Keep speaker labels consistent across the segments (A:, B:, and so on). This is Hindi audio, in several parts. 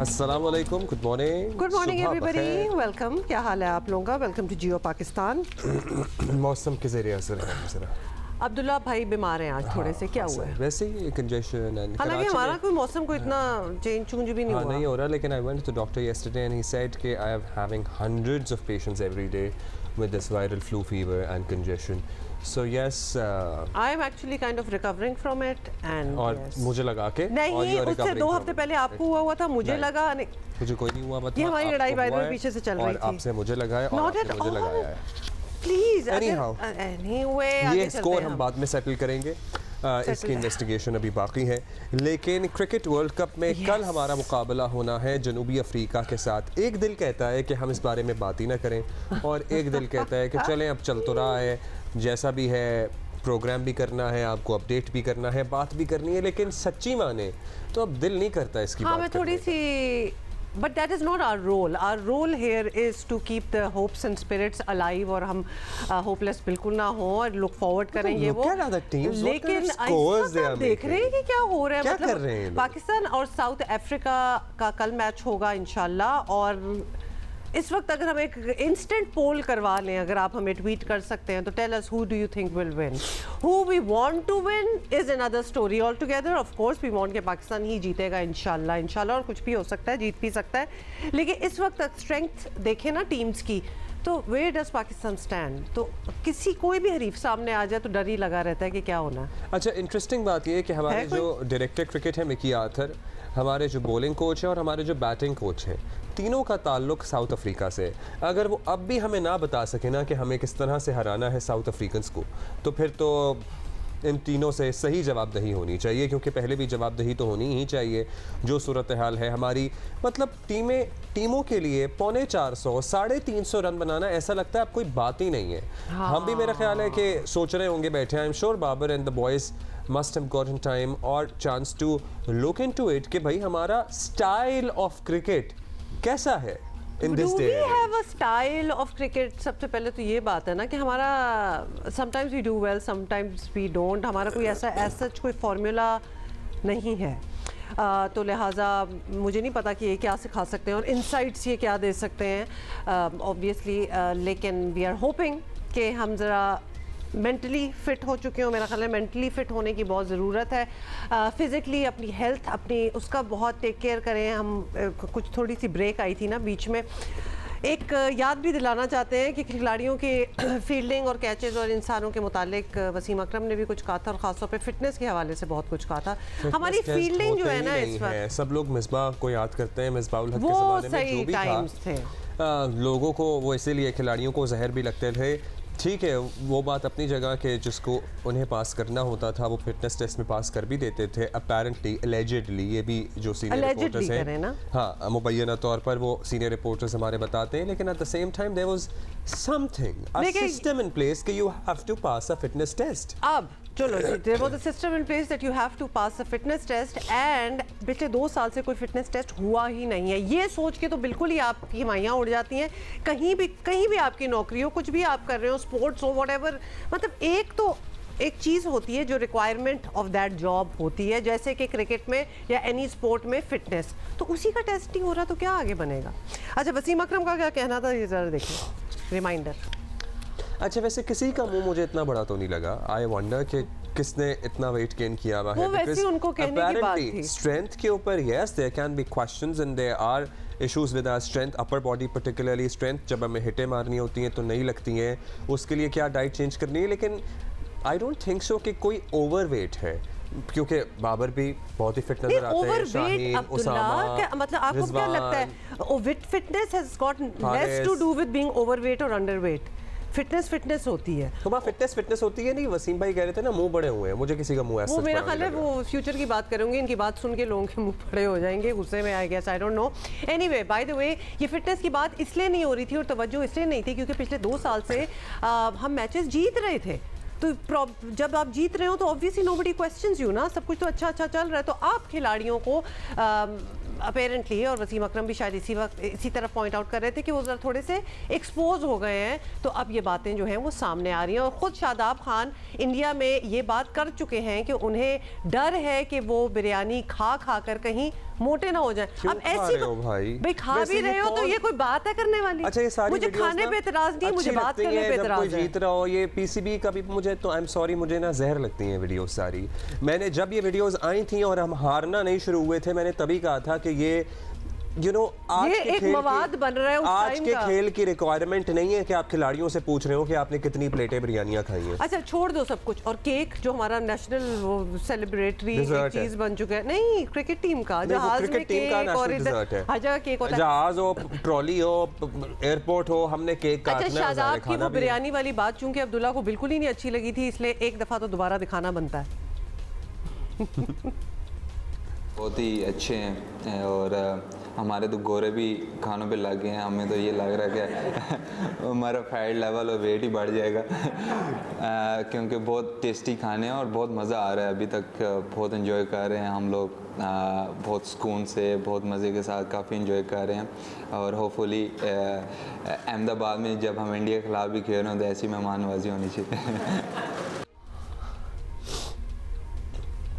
A: अस्सलाम वालेकुम, गुड मॉर्निंग
B: एवरीबॉडी, वेलकम। क्या हाल है आप लोगों का? वेलकम टू जियो पाकिस्तान।
A: मौसम के ज़रिए असर है ज़रा।
B: अब्दुल्ला भाई बीमार हैं आज थोड़े से, क्या हुआ है?
A: वैसे ही कंजेशन एंड
B: हालांकि हमारा कोई मौसम को इतना चेंज चूंज भी नहीं हुआ।
A: नहीं हो रहा, लेकिन I went to doctor yesterday and he said कि I am having hundreds of patients every day with this viral flu fever and congestion. So yes,
B: I am actually kind of recovering from it and
A: और
B: yes.
A: मुझे लगा के
B: नहीं, उससे 2 हफ्ते पहले आपको हुआ था, मुझे लगा नहीं,
A: मुझे कोई नहीं हुआ। मतलब
B: ये हमारी लड़ाई वायरल पीछे से चल रही थी।
A: आपसे मुझे लगा है और आपने मुझे लगाया है।
B: प्लीज
A: anyway, ये स्कोर हम बाद में सेटल करेंगे। इसकी इन्वेस्टिगेशन अभी बाकी है। लेकिन क्रिकेट वर्ल्ड कप में कल हमारा मुकाबला होना है जनूबी अफ्रीका के साथ। एक दिल कहता है कि हम इस बारे में बात ही ना करें और एक दिल कहता है कि चलें, अब चल तो रहा है, जैसा भी है प्रोग्राम भी करना है, आपको अपडेट भी करना है, बात भी करनी है, लेकिन सच्ची माने तो अब दिल नहीं करता इसकी बात
B: मैं थोड़ी सी But that is not our role. Our role here is to keep the hopes and spirits alive और हम hopeless बिल्कुल ना हो और look forward करें ये वो। लेकिन हम देख रहे हैं कि क्या हो रहा है, मतलब पाकिस्तान और साउथ अफ्रीका का कल मैच होगा इंशाल्लाह। और इस वक्त अगर हम एक इंस्टेंट पोल करवा लें, अगर आप हमें ट्वीट कर सकते हैं तो tell us who do you think will win. Who we want to win is another story all together. Of course we want के पाकिस्तान ही जीतेगा इंशाल्लाह, और कुछ भी हो सकता है, जीत भी सकता है। लेकिन इस वक्त स्ट्रेंथ देखें ना टीम्स की, तो वेयर डज पाकिस्तान स्टैंड? तो किसी कोई भी हरीफ सामने आ जाए तो डर ही लगा रहता है कि क्या होना है।
A: अच्छा, इंटरेस्टिंग बात ये है कि हमारे जो डायरेक्टर क्रिकेट है मिकी आर्थर, हमारे जो बॉलिंग कोच है और हमारे जो बैटिंग कोच है, तीनों का ताल्लुक साउथ अफ्रीका से। अगर वो अब भी हमें ना बता सके ना कि हमें किस तरह से हराना है साउथ अफ्रीकन्स को, तो फिर तो इन तीनों से सही जवाबदही होनी चाहिए, क्योंकि पहले भी जवाबदही तो होनी ही चाहिए। जो सूरत हाल है हमारी, मतलब टीमों के लिए 450 350 रन बनाना ऐसा लगता है अब कोई बात ही नहीं है। हम भी मेरा ख्याल है कि सोच रहे होंगे बैठे, I am sure Babar and the boys must have gotten time or chance to look into it कि भाई हमारा style of cricket कैसा है in this day.
B: Do we have a style of cricket? सबसे पहले तो ये बात है ना कि हमारा sometimes we do well, sometimes we don't. हमारा कोई ऐसा कोई फॉर्मूला नहीं है। तो लिहाजा मुझे नहीं पता कि ये क्या सिखा सकते हैं और इनसाइट्स ये क्या दे सकते हैं ऑब्वियसली। लेकिन वी आर होपिंग कि हम ज़रा मेंटली फ़िट हो चुके हो। मेरा ख्याल है मेंटली फ़िट होने की बहुत ज़रूरत है। फ़िज़िकली अपनी हेल्थ अपनी उसका बहुत टेक केयर करें। हम कुछ थोड़ी सी ब्रेक आई थी ना बीच में, एक याद भी दिलाना चाहते हैं कि खिलाड़ियों के फील्डिंग और कैचेस और इंसानों के मुतालिक वसीम अकरम ने भी कुछ कहा था और ख़ासतौर पे फिटनेस के हवाले से बहुत कुछ कहा था। हमारी फील्डिंग जो है ना इस वक्त,
A: सब लोग मिसबाह को याद करते हैं, मिसबाह उल हक
B: के
A: ज़माने में
B: जो भी
A: टाइम्स थे, लोगों को वो इसीलिए खिलाड़ियों को जहर भी लगते थे। ठीक है, वो बात अपनी जगह के जिसको उन्हें पास करना होता था वो फिटनेस टेस्ट में पास कर भी देते थे अपेरेंटली, एलिजिडली। ये भी जो सीनियर रिपोर्टर्स हैं, हाँ, मुबैना तौर पर वो सीनियर रिपोर्टर्स हमारे बताते हैं, लेकिन at the same time there was something, a system in place कि you have to pass a fitness test.
B: अब चलो जी, there was a system in place that you have to pass a fitness test and पिछले 2 साल से कोई फिटनेस टेस्ट हुआ ही नहीं है। ये सोच के तो बिल्कुल ही आपकी हमाइयाँ उड़ जाती हैं। कहीं भी आपकी नौकरी हो, कुछ भी आप कर रहे हो, स्पोर्ट्स हो, व्हाटएवर, मतलब एक चीज़ होती है जो रिक्वायरमेंट ऑफ दैट जॉब होती है, जैसे कि क्रिकेट में या एनी स्पोर्ट में फिटनेस, तो उसी का टेस्ट नहीं हो रहा तो क्या आगे बनेगा। अच्छा, वसीम अकरम का क्या कहना था ये ज़रा देखिए, रिमाइंडर।
A: अच्छा, वैसे किसी का मुंह मुझे इतना बड़ा तो नहीं लगा। आई वंडर कि किसने इतना वेट गेन किया हुआ है।
B: वो वैसे उनको कहने की बात थी।
A: स्ट्रेंथ के ऊपर yes there can be questions and there are issues with our strength, upper body particularly strength. जब हमें हिटें मारनी होती हैं तो नहीं लगती हैं, उसके लिए क्या डाइट चेंज करनी है। लेकिन आई डोंट थिंक सो कि कोई ओवरवेट है, क्योंकि बाबर भी बहुत ही फिट नजर आते हैं, शाहीन, उसामा,
B: मतलब आपको क्या लगता है fitness has got less to do with being overweight और अंडरवेट? फिटनेस होती है
A: तो फिटनेस होती है। नहीं, वसीम भाई कह रहे थे ना मुंह बड़े हुए हैं, मुझे किसी का मुंह ऐसा,
B: वो मेरा ख्याल है वो फ्यूचर की बात करूंगी, इनकी बात सुन के लोगों के मुंह बड़े हो जाएंगे, गुस्से में, I guess, I don't know. Anyway, by the way, ये फिटनेस की बात इसलिए नहीं हो रही थी और तवज्जो इसलिए नहीं थी क्योंकि पिछले 2 साल से हम मैचेस जीत रहे थे। तो जब आप जीत रहे हो तो ऑब्वियसली नोबडी क्वेश्चंस यू ना, सब कुछ तो अच्छा चल रहा है, तो आप खिलाड़ियों को अपेरेंटली, और वसीम अकरम भी शायद इसी वक्त इसी तरह पॉइंट आउट कर रहे थे कि वो थोड़े से एक्सपोज हो गए हैं, तो अब ये बातें जो हैं वो सामने आ रही हैं। और ख़ुद शादाब खान इंडिया में ये बात कर चुके हैं कि उन्हें डर है कि वो बिरयानी खा खा कर कहीं मोटे ना हो जाए। अब ऐसी भाई खा भी रहे हो तो ये कोई बात है करने वाली?
A: अच्छा, ये सारी
B: मुझे खाने पे एतराज नहीं, मुझे बात करने पे एतराज है।
A: जीत रहा हो ये पीसीबी का भी, मुझे तो आई एम सॉरी, मुझे ना जहर लगती हैं वीडियोस सारी। मैंने जब ये वीडियोस आई थी और हम हारना नहीं शुरू हुए थे, मैंने तभी कहा था कि ये आज
B: ये एक मवाद बन रहा है उस
A: आज के खेल की रिक्वायरमेंट नहीं है कि आप खिलाड़ियों से पूछ रहे हो कि आपने कितनी प्लेटें बिरयानियां खाई हैं।
B: अच्छा, छोड़ दो सब कुछ, और केक जो हमारा नेशनल वो सेलिब्रेटरी चीज बन चुका है। नहीं, क्रिकेट टीम का जहाज में केक, और हर जगह केक होता है,
A: जहाज हो, ट्रॉली हो, एयरपोर्ट हो, हमने केक काटना है।
B: अच्छा, शादाब की वो बिरयानी वाली बात चूंकि अब्दुल्ला को बिल्कुल ही नहीं अच्छी लगी थी, इसलिए एक दफा तो दोबारा दिखाना बनता है।
C: बहुत ही अच्छे हैं और हमारे तो गोरे भी खानों पे लग गए हैं। हमें तो ये लग रहा है कि हमारा फैट लेवल और वेट ही बढ़ जाएगा क्योंकि बहुत टेस्टी खाने हैं और बहुत मज़ा आ रहा है। अभी तक बहुत एंजॉय कर रहे हैं हम लोग, बहुत सुकून से, बहुत मज़े के साथ काफ़ी एंजॉय कर रहे हैं। और होपफुली अहमदाबाद में जब हम इंडिया के खिलाफ भी खेल रहे हैं तो ऐसी मेहमान नवाजी होनी चाहिए।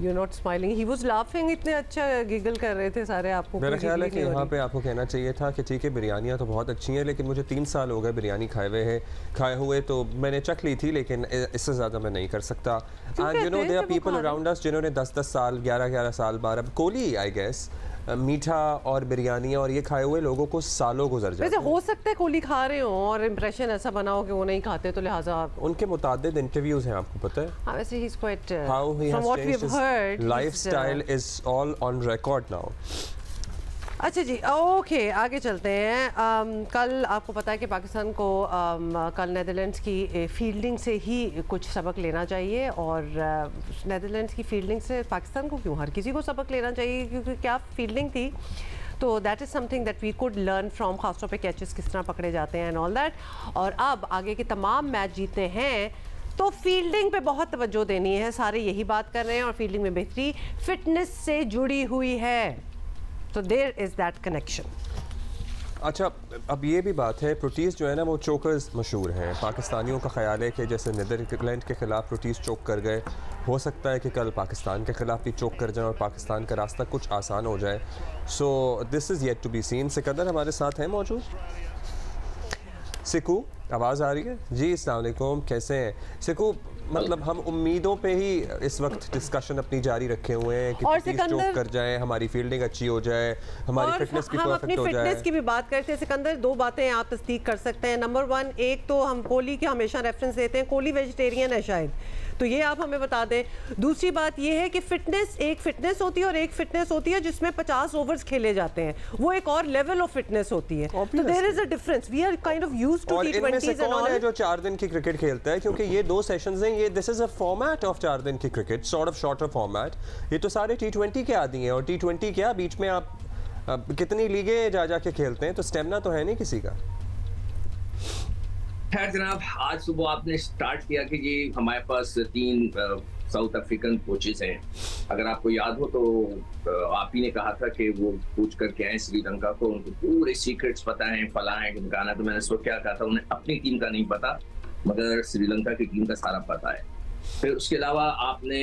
B: You're not smiling. He was laughing. इतने अच्छा गिगल कर रहे थे सारे। आपको
A: मेरा ख्याल है कि यहाँ पे आपको कहना चाहिए था कि ठीक है बिरयानियाँ तो बहुत अच्छी हैं, लेकिन मुझे 3 साल हो गए बिरयानी खाए हुए, तो मैंने चख ली थी, लेकिन इससे ज़्यादा मैं नहीं कर सकता। And you know there are people around us जिन्होंने 10-10 साल, 11-11 साल, 12, कोहली आई गेस, मीठा और बिरयानियाँ और ये खाए हुए लोगों को सालों गुजर जाते हैं।
B: वैसे हो सकता है कोहली खा रहे हो और इम्प्रेशन ऐसा बना हो कि वो नहीं खाते, तो लिहाजा
A: उनके मुताबिक इंटरव्यूज हैं, आपको पता है।
B: हाँ, वैसे he is quite,
A: how he
B: from what we have heard,
A: lifestyle is all on record now.
B: अच्छा जी, ओके, आगे चलते हैं। कल आपको पता है कि पाकिस्तान को कल नेदरलैंड्स की फील्डिंग से ही कुछ सबक लेना चाहिए, और नेदरलैंड्स की फील्डिंग से पाकिस्तान को क्यों, हर किसी को सबक लेना चाहिए, क्योंकि क्या फील्डिंग थी। तो that is something that we could learn from, खासतौर पे कैचेस किस तरह पकड़े जाते हैं एंड ऑल दैट। और अब आगे के तमाम मैच जीतने हैं तो फील्डिंग पे बहुत तवज्जो देनी है, सारे यही बात कर रहे हैं, और फील्डिंग में बेहतरी फिटनेस से जुड़ी हुई है, तो देयर इज दैट कनेक्शन।
A: अच्छा, अब ये भी बात है, प्रोटीज जो है ना वो चोकर्स मशहूर हैं। पाकिस्तानियों का ख्याल है कि जैसे नीदरलैंड के ख़िलाफ़ प्रोटीज चोक कर गए, हो सकता है कि कल पाकिस्तान के ख़िलाफ़ भी चोक कर जाएं और पाकिस्तान का रास्ता कुछ आसान हो जाए। So this is yet to be seen. Sikandar हमारे साथ हैं मौजूद। सिकू, आवाज़ आ रही है जी? अस्सलाम वालेकुम, कैसे हैं सिकू? मतलब हम उम्मीदों पे ही इस वक्त डिस्कशन अपनी जारी रखे हुए हैं कि प्रोटीज चोक कर जाए, हमारी फील्डिंग अच्छी हो जाए, हमारी फिटनेस भी परफेक्ट हो जाए।
B: फिटनेस की भी बात करते हैं सिकंदर, 2 बातें आप तस्दीक कर सकते हैं। नंबर 1, एक तो हम कोहली के हमेशा रेफरेंस देते हैं, कोहली वेजिटेरियन है शायद, तो ये आप हमें बता दें। दूसरी बात ये है कि फिटनेस, एक फिटनेस होती है और एक फिटनेस होती है जिसमें 50 ओवर्स खेले जाते हैं, वो एक और लेवल ऑफ फिटनेस होती है। तो there is a difference, we are kind of used to T20s and all.
A: जो 4 दिन की क्रिकेट खेलता है, क्योंकि ये 2 सेशंस हैं, ये this is a format of 4 दिन की cricket, sort of shorter format. ये तो सारे T20 के आदी हैं, और T20 क्या, बीच में आप कितनी लीगें जा के खेलते हैं, तो स्टेमिना तो है नहीं किसी का।
D: खैर जनाब, आज सुबह आपने स्टार्ट किया कि जी हमारे पास 3 साउथ अफ्रीकन कोचेस हैं। अगर आपको याद हो तो आप ही ने कहा था कि वो पूछ करके आए श्रीलंका को, उनको पूरे सीक्रेट्स पता हैं, फला है ढिमकाना। तो मैंने उसको क्या कहा था, उन्हें अपनी टीम का नहीं पता मगर श्रीलंका की टीम का सारा पता है। फिर उसके अलावा आपने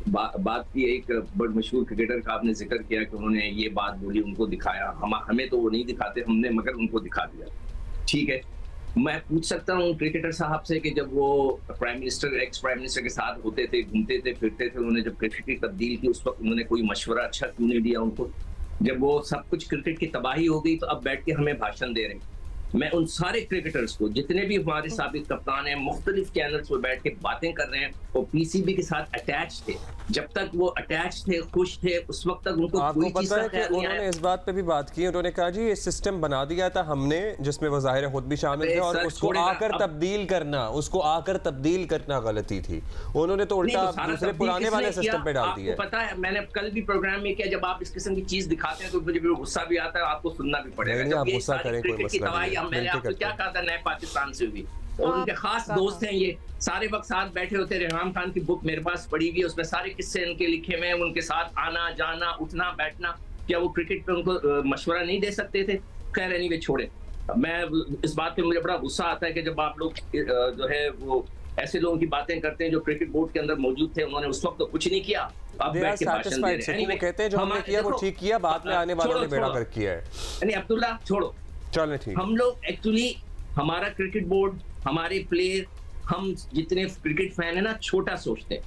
D: बात की, एक बड़ मशहूर क्रिकेटर का आपने जिक्र किया कि उन्होंने ये बात बोली, उनको दिखाया। हमें तो वो नहीं दिखाते, हमने मगर उनको दिखा दिया। ठीक है, मैं पूछ सकता हूँ क्रिकेटर साहब से कि जब वो prime minister, ex prime minister के साथ होते थे, घूमते थे, फिरते थे, उन्होंने जब क्रिकेट की तब्दील की उस वक्त उन्होंने कोई मशवरा अच्छा क्यों नहीं दिया उनको? जब वो सब कुछ क्रिकेट की तबाही हो गई तो अब बैठ के हमें भाषण दे रहे हैं। मैं उन सारे क्रिकेटर्स को, जितने भी हमारे साबिक कप्तान हैं, मुख्तलिफ चैनल्स पर बैठ के बातें कर रहे हैं, वो पीसीबी के साथ अटैच थे। जब तक वो अटैच थे, खुश थे, उस वक्त तक उनको कोई चीज़ का ख्याल नहीं आया।
A: उन्होंने इस बात पे भी बात की, उन्होंने कहा जी ये सिस्टम बना दिया था हमने, जिसमें वो ज़ाहिर खुद भी शामिल थे, और उसको आकर तब्दील करना गलती थी। उन्होंने तो उल्टा दूसरे पुराने वाले सिस्टम पे डाल दिया।
D: पता है, मैंने कल भी प्रोग्राम में किया, जब आप इस किस्म की चीज दिखाते हैं तो मुझे गुस्सा भी आता है, आपको सुनना भी पड़ेगा।
A: आप गुस्सा करें, कोई मसला नहीं।
D: मैंने आपको क्या कहा था, नए पाकिस्तान से भी, और उनके खास दोस्त हैं ये, सारे वक्त साथ बैठे होते। रेहान खान की बुक मेरे पास पड़ी हुई है, उसमें सारे किस्से इनके लिखे हुए हैं, उनके साथ आना जाना, उठना बैठना। क्या वो क्रिकेट पे उनको मशवरा नहीं दे सकते थे? खैर एनीवे छोड़े, मैं इस बात पे मुझे बड़ा गुस्सा आता है कि जब आप लोग जो है वो ऐसे लोगों की बातें करते हैं जो क्रिकेट बोर्ड के अंदर मौजूद थे, उन्होंने उस वक्त तो कुछ नहीं किया, अब बैठ के भाषण दे रहे हैं।
A: वो कहते हैं जो हमने किया वो ठीक किया, बाद में आने वालों ने बेड़ा गर्क किया है।
D: नहीं अब्दुल्ला छोड़ो,
A: चलो ठीक।
D: हम लोग एक्चुअली हमारा क्रिकेट बोर्ड, हमारे प्लेयर, हम जितने क्रिकेट फैन है ना, छोटा सोचते हैं।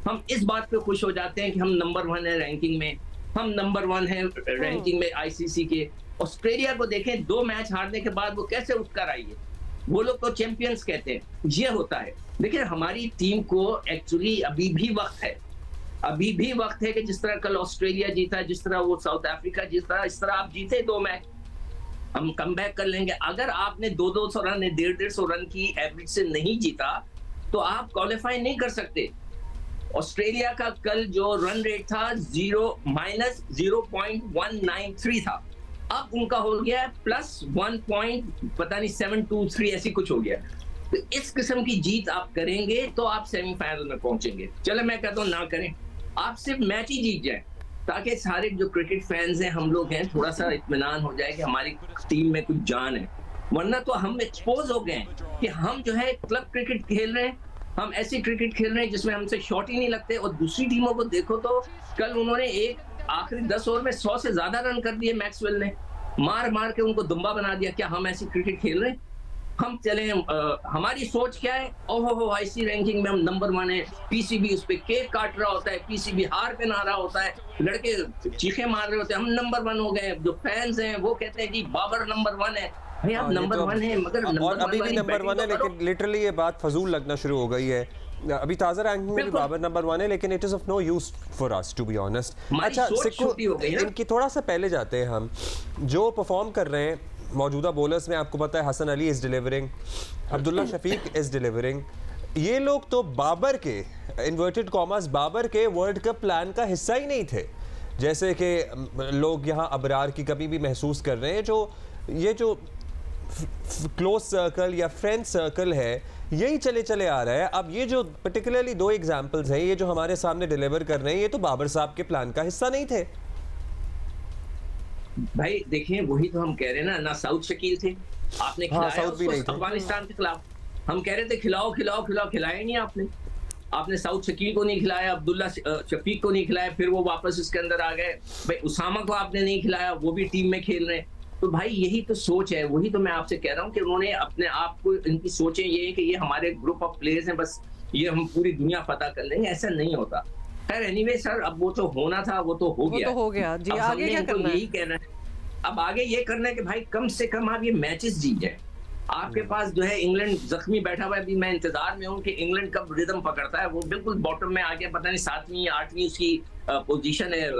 D: हम इस बात पे खुश हो जाते हैं कि हम नंबर 1 है रैंकिंग में, हम नंबर 1 है रैंकिंग में आईसीसी के। ऑस्ट्रेलिया को देखें, 2 मैच हारने के बाद वो कैसे उठकर आई है, वो लोग तो चैंपियंस कहते हैं, ये होता है। देखिए हमारी टीम को एक्चुअली अभी भी वक्त है, अभी भी वक्त है कि जिस तरह कल ऑस्ट्रेलिया जीता, जिस तरह वो साउथ अफ्रीका जीता, इस तरह आप जीते 2 मैच, हम कम बैक कर लेंगे। अगर आपने 200 रन 150 रन की एवरेज से नहीं जीता तो आप क्वालिफाई नहीं कर सकते। ऑस्ट्रेलिया का कल जो रन रेट था -0.193 था, अब उनका हो गया +1 पता नहीं 723 ऐसी कुछ हो गया। तो इस किस्म की जीत आप करेंगे तो आप सेमीफाइनल में पहुंचेंगे। चलो मैं कहता हूँ ना करें, आप सिर्फ मैच ही जीत जाए ताकि सारे जो क्रिकेट फैंस हैं, हम लोग हैं, थोड़ा सा इत्मीनान हो जाए कि हमारी टीम में कुछ जान है। वरना तो हम एक्सपोज हो गए हैं कि हम जो है क्लब क्रिकेट खेल रहे हैं, हम ऐसी क्रिकेट खेल रहे हैं जिसमें हमसे शॉट ही नहीं लगते। और दूसरी टीमों को देखो तो कल उन्होंने आखिरी 10 ओवर में 100 से ज्यादा रन कर दिए, मैक्सवेल ने मार मार के उनको दुम्बा बना दिया। क्या हम ऐसी क्रिकेट खेल रहे हैं? हम चले, हमारी सोच क्या है, ओहो आईसी रैंकिंग में हम नंबर 1 है, पीसीबी उस पे केक काट रहा होता है, पीसीबी हार पे ना रहा होता है, लड़के चीखे मार रहे होते हैं, हम नंबर 1 हो गए। जो फैंस हैं वो कहते हैं जी बाबर नंबर 1 है। भाई आप नंबर 1 है, मगर
A: और अभी भी नंबर 1 है, लेकिन लिटरली ये बात फजूल लगना शुरू हो गई है। अभी ताजा रैंकिंग में भी बाबर नंबर 1 है, लेकिन it is of no use for us to be honest. अच्छा सिक्को, इनकी थोड़ा सा पहले जाते हैं हम, जो परफॉर्म कर रहे हैं मौजूदा बॉलर्स में, आपको पता है Hasan Ali is delivering, Abdullah Shafique is delivering. ये लोग तो बाबर के इन्वर्टेड कॉमर्स बाबर के वर्ल्ड कप प्लान का हिस्सा ही नहीं थे। जैसे कि लोग यहाँ अबरार की कमी भी महसूस कर रहे हैं, जो ये जो क्लोज सर्कल या फ्रेंड सर्कल है यही चले चले आ रहा है। अब ये जो पर्टिकुलरली 2 एग्जांपल्स हैं, ये जो हमारे सामने डिलीवर कर रहे हैं, ये तो बाबर साहब के प्लान का हिस्सा नहीं थे।
D: भाई देखिए वही तो हम कह रहे हैं ना साउथ शकील थे, आपने खिलाया उसको अफगानिस्तान के खिलाफ। हम कह रहे थे खिलाओ खिलाओ खिलाओ, खिलाया नहीं आपने साउथ शकील को नहीं खिलाया, अब्दुल्ला शफीक को नहीं खिलाया, फिर वो वापस इसके अंदर आ गए। भाई उसामा को आपने नहीं खिलाया, वो भी टीम में खेल रहे हैं। तो भाई यही तो सोच है, वही तो मैं आपसे कह रहा हूँ कि उन्होंने अपने आप को, इनकी सोचें ये है कि ये हमारे ग्रुप ऑफ प्लेयर्स हैं, बस ये हम पूरी दुनिया फतह कर लेंगे। ऐसा नहीं होता। खैर एनीवे सर, अब वो तो होना था वो तो हो गया जी। आगे क्या करना है? यही कहना है, अब आगे ये करना है कि भाई कम से कम आप ये मैचेस जीत जाए। आपके पास जो है इंग्लैंड जख्मी बैठा हुआ है, अभी मैं इंतजार में हूँ कि इंग्लैंड कब रिदम पकड़ता है। वो बिल्कुल बॉटम में आ गया, पता नहीं 7वीं या 8वीं उसकी पोजीशन है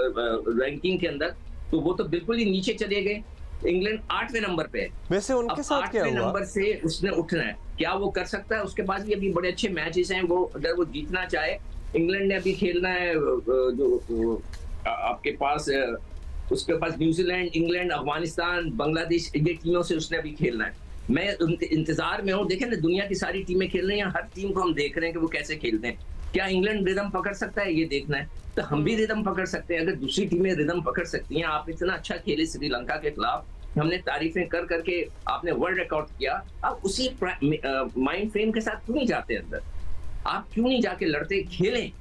D: रैंकिंग के अंदर, तो वो तो बिल्कुल ही नीचे चले गए। इंग्लैंड 8वें नंबर पे है।
A: वैसे उनके साथ क्या हुआ?
D: 8वें नंबर से उसने उठना है, क्या वो कर सकता है? उसके पास भी अभी बड़े अच्छे मैचेस हैं, वो अगर वो जीतना चाहे। इंग्लैंड ने अभी खेलना है जो आपके पास, उसके पास न्यूजीलैंड, इंग्लैंड, अफगानिस्तान, बांग्लादेश, ये टीमों से उसने अभी खेलना है। मैं उनके इंतजार में हूँ। देखें ना, दुनिया की सारी टीमें खेल रही हैं, हर टीम को हम देख रहे हैं कि वो कैसे खेलते हैं। क्या इंग्लैंड रिदम पकड़ सकता है? ये देखना है। तो हम भी रिदम पकड़ सकते हैं, अगर दूसरी टीमें रिदम पकड़ सकती हैं। आप इतना अच्छा खेले श्रीलंका के खिलाफ, हमने तारीफें कर करके आपने वर्ल्ड रिकॉर्ड किया। आप उसी माइंड फ्रेम के साथ क्यों नहीं जाते अंदर? आप क्यों नहीं जाके लड़ते, खेलें?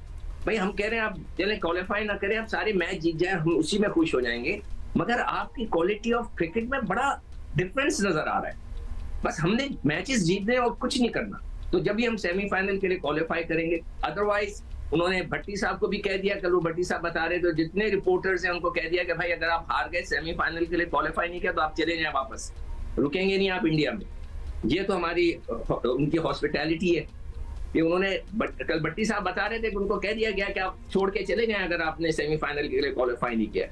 D: भाई हम कह रहे हैं आप चले क्वालिफाई ना करें, आप सारे मैच जीत जाए, हम उसी में खुश हो जाएंगे। मगर आपकी क्वालिटी ऑफ क्रिकेट में बड़ा डिफरेंस नजर आ रहा है। बस हमने मैचेस जीतने और कुछ नहीं करना, तो जब भी हम सेमीफाइनल के लिए क्वालिफाई करेंगे। अदरवाइज उन्होंने भट्टी साहब को भी कह दिया, कल वो भट्टी साहब बता रहे थे, जितने रिपोर्टर्स हैं उनको कह दिया कि भाई अगर आप हार गए, सेमीफाइनल के लिए क्वालिफाई नहीं किया, तो आप चले जाएं वापस, रुकेंगे नहीं आप इंडिया में। ये तो हमारी उनकी हॉस्पिटैलिटी है। ये उन्होंने कल भट्टी साहब बता रहे थे कि उनको कह दिया गया कि आप छोड़ के चले जाएं अगर आपने सेमीफाइनल के लिए क्वालिफाई नहीं किया।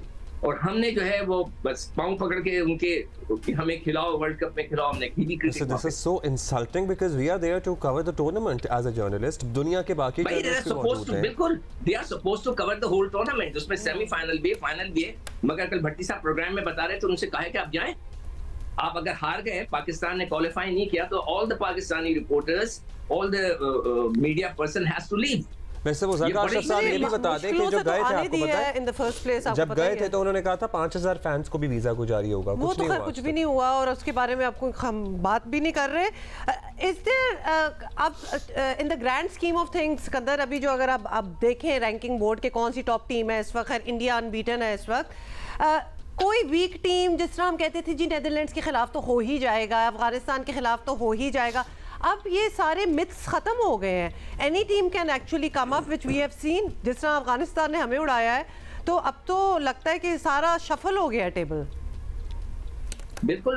D: और हमने जो है वो बस पांव पकड़ के उनके हमें खिलाओ, वर्ल्ड कप में खिलाओ, हमने की cricket.
A: This is so insulting because we are there to cover the tournament as a journalist. दुनिया के बाकी
D: जर्नलिस्ट मौजूद हैं। बिल्कुल, they are supposed to cover the whole tournament, उसमें सेमीफाइनल भी है, फाइनल भी है। मगर कल भट्टी साहब प्रोग्राम में बता रहे थे, उनसे कहा कि आप जाएं, आप अगर हार गए, पाकिस्तान ने क्वालिफाई नहीं किया, तो all the Pakistani reporters, all the media person has to leave.
A: वैसे वो ज़का अशरफ साहब ये भी बता दें कि जो गए थे, आपको पता है
B: इन द फर्स्ट प्लेस
A: जब गए थे तो उन्होंने कहा था 5000 फैंस को भी वीजा को जारी होगा,
B: वो तो खैर कुछ भी नहीं हुआ और उसके बारे में आपको हम बात भी नहीं कर रहे। इज देयर अब in the grand scheme of things Sikandar, अभी जो अगर आप देखें रैंकिंग बोर्ड के कौन सी टॉप टीम है इस वक्त, खैर इंडिया अनबीटन है इस वक्त, कोई वीक टीम जिस तरह हम कहते थे जी नेदरलैंड्स के खिलाफ तो हो ही जाएगा, अफगानिस्तान के खिलाफ तो हो ही जाएगा, अब ये सारे मिथ्स खत्म हो गए हैं। Any team can actually come up which we have seen, जिस तरह अफगानिस्तान ने हमें उड़ाया है, तो अब तो लगता है कि सारा शफल हो गया टेबल।
D: बिल्कुल,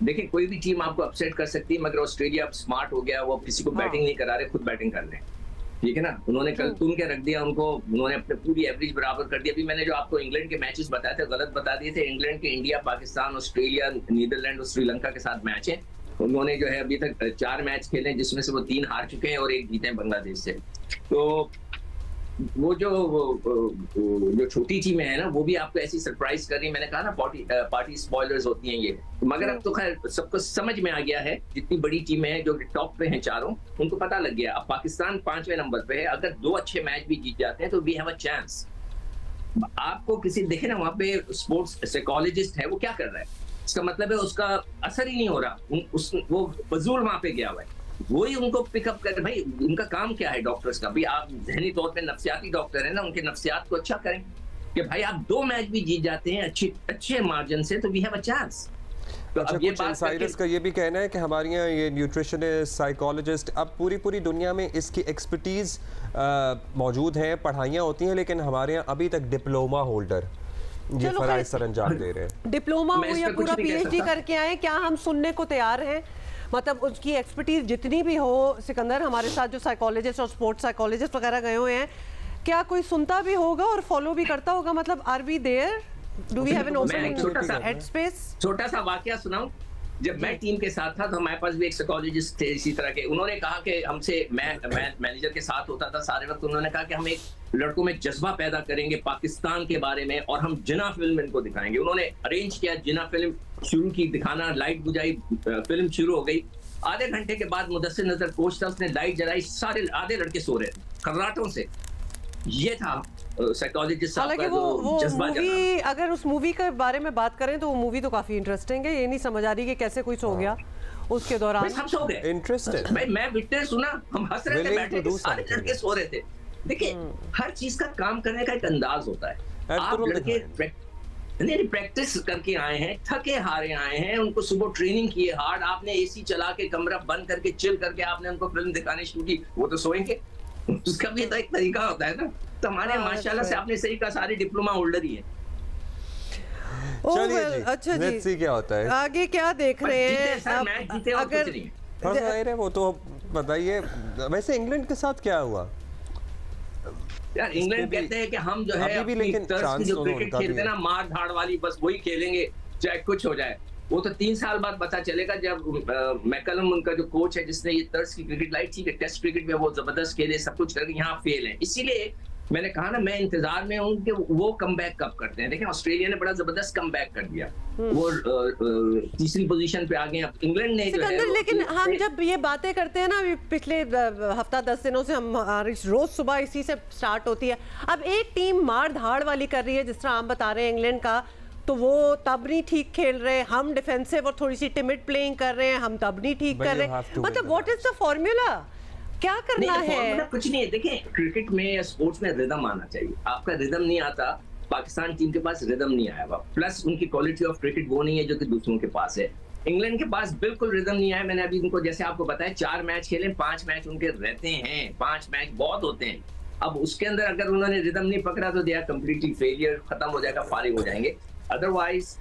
D: देखिए कोई भी टीम आपको अपसेट कर सकती है, मगर ऑस्ट्रेलिया अब स्मार्ट हो गया, वो किसी को बैटिंग नहीं करा रहे, खुद बैटिंग कर रहे, ठीक है ना। उन्होंने कल तुम के रख दिया उनको, उन्होंने अपने पूरी एवरेज बराबर कर दिया। अभी मैंने जो आपको इंग्लैंड के मैचेस बताए थे गलत बता दिए थे। इंग्लैंड के इंडिया, पाकिस्तान, ऑस्ट्रेलिया, नीदरलैंड और श्रीलंका के साथ मैच है। उन्होंने जो है अभी तक 4 मैच खेले जिसमें से वो 3 हार चुके हैं और 1 जीते हैं बांग्लादेश से। तो वो जो छोटी टीमें हैं ना, वो भी आपको ऐसी सरप्राइज कर रही है। मैंने कहा ना पार्टी स्पॉयलर्स होती हैं ये, मगर अब तो खैर सबको समझ में आ गया है। जितनी बड़ी टीमें हैं जो टॉप पे हैं चारों, उनको पता लग गया। अब पाकिस्तान 5वें नंबर पे है, अगर 2 अच्छे मैच भी जीत जाते हैं तो वी हैव अ चांस। आपको किसी देखे ना, वहाँ पे स्पोर्ट्स साइकोलॉजिस्ट है, वो क्या कर रहा है, इसका मतलब है उसका असर ही नहीं हो रहा, वो फजूल वहां पे गया हुआ है। वही उनको पिकअप कर, भाई उनका काम क्या है डॉक्टर्स का भी, आप जहनी तौर पे नफ्सियाती डॉक्टर है ना, उनके नफ्सियात को अच्छा करें कि भाई आप 2 मैच भी जीत जाते हैं अच्छे मार्जिन से तो वी हैव अ चांस। तो
A: अच्छा,
D: अब ये
A: कुछ
D: बात
A: इनसाइडर्स का ये भी कहना है कि हमारे यहाँ ये न्यूट्रिशनिस्ट, साइकोलॉजिस्ट, अब पूरी दुनिया में इसकी एक्सपर्टीज मौजूद है, पढ़ाइयाँ होती हैं, लेकिन हमारे यहाँ अभी तक डिप्लोमा होल्डर ये फराइज सर अंजाम दे रहे हैं।
B: डिप्लोमा हो या पूरा पीएचडी करके आए, क्या हम सुनने को तैयार हैं? मतलब उसकी एक्सपर्टीज जितनी भी हो, सिकंदर हमारे साथ जो साइकोलॉजिस्ट और स्पोर्ट्स साइकोलॉजिस्ट वगैरह गए हुए हैं, क्या कोई सुनता भी होगा और फॉलो भी करता होगा? मतलब are we there, do we have an open head space?
D: छोटा सा वाकया सुनाऊं। जब मैं टीम के साथ था तो हमारे पास भी एक साइकोलॉजिस्ट थे इसी तरह के। उन्होंने कहा कि हमसे, मैं मैनेजर के साथ होता था सारे वक्त, उन्होंने कहा कि हम एक लड़कों में जज्बा पैदा करेंगे पाकिस्तान के बारे में और हम जिन्ना फिल्म इनको दिखाएंगे। उन्होंने अरेंज किया, जिन्ना फिल्म शुरू की दिखाना, लाइट बुझाई, फिल्म शुरू हो गई। आधे घंटे के बाद मुदस्सिर नजर कोच था, उसने लाइट जलाई, सारे आधे लड़के सो रहे थे खर्राटों से। ये था साइकोलॉजिस्ट साहब का जो जज्बा।
B: मूवी, अगर उस मूवी के बारे में बात करें तो वो मूवी तो काफी इंटरेस्टिंग है। ये नहीं समझ आ रही कि कैसे कोई सो गया उसके दौरान।
D: हम सो गए,
A: इंटरेस्टिंग
D: भाई मैं विटनेस सुना, हम हंस रहे थे, बैठे थे, सारे लड़के सो रहे थे। देखिए हर चीज का काम करने का एक अंदाज होता है। आप लड़के प्रैक्टिस करके आए हैं, थके हारे आए हैं, उनको सुबह ट्रेनिंग किए हार्ड, आपने एसी चला के कमरा बंद करके चिल करके आपने उनको फिल्म दिखानी शुरू की, वो तो सोएंगे, उसका भी तो एक तरीका होता है ना। तो हमारे माशाल्लाह से आपने सही कहा, सारे डिप्लोमा होल्डर ही है।
A: अच्छा जी, लेट्स सी क्या होता है
B: आगे, क्या देख रहे हैं?
A: अगर वो तो बताइए। वैसे इंग्लैंड के साथ क्या हुआ
D: यार? इंग्लैंड कहते हैं कि हम जो है अपनी तर्ज की जो क्रिकेट खेलते हैं ना, मार धाड़ वाली, बस वही खेलेंगे चाहे कुछ हो जाए। वो तो 3 साल बाद पता चलेगा जब मैकलम उनका जो कोच है जिसने ये तर्ज की क्रिकेट लाई थी कि टेस्ट क्रिकेट में वो जबरदस्त खेले, सब कुछ करके यहाँ फेल है। इसीलिए मैंने कहा ना, मैं इंतजार में हूँ कि वो कमबैक कब करते हैं। देखें ऑस्ट्रेलिया ने बड़ा जबरदस्त कमबैक कर दिया, वो तीसरी पोजीशन पे आ गए। अब इंग्लैंड ने जो है,
B: लेकिन हम जब ये बातें करते हैं ना, पिछले हफ्ता 10 दिनों से हमारी रोज सुबह इसी से स्टार्ट होती है। अब एक टीम मार धाड़ वाली कर रही है, जिस तरह आप बता रहे हैं इंग्लैंड का, तो वो तब नहीं ठीक खेल रहे, हम डिफेंसिव और थोड़ी सी टिमिड प्लेइंग कर रहे हैं, हम तब नहीं ठीक कर रहे। मतलब व्हाट इज द फॉर्मूला, क्या करना है?
D: कुछ नहीं है। देखें क्रिकेट में या स्पोर्ट्स में रिदम आना चाहिए। आपका रिदम नहीं आता, पाकिस्तान टीम के पास रिदम नहीं आया हुआ, प्लस उनकी क्वालिटी ऑफ क्रिकेट वो नहीं है जो कि दूसरों के पास है। इंग्लैंड के पास बिल्कुल रिदम नहीं आया। मैंने अभी उनको जैसे आपको बताया 4 मैच खेले, 5 मैच उनके रहते हैं, 5 मैच बहुत होते हैं। अब उसके अंदर अगर उन्होंने रिदम नहीं पकड़ा तो दे आर कंप्लीटली फेलियर, खत्म हो जाएगा, फारिग हो जाएंगे। अदरवाइज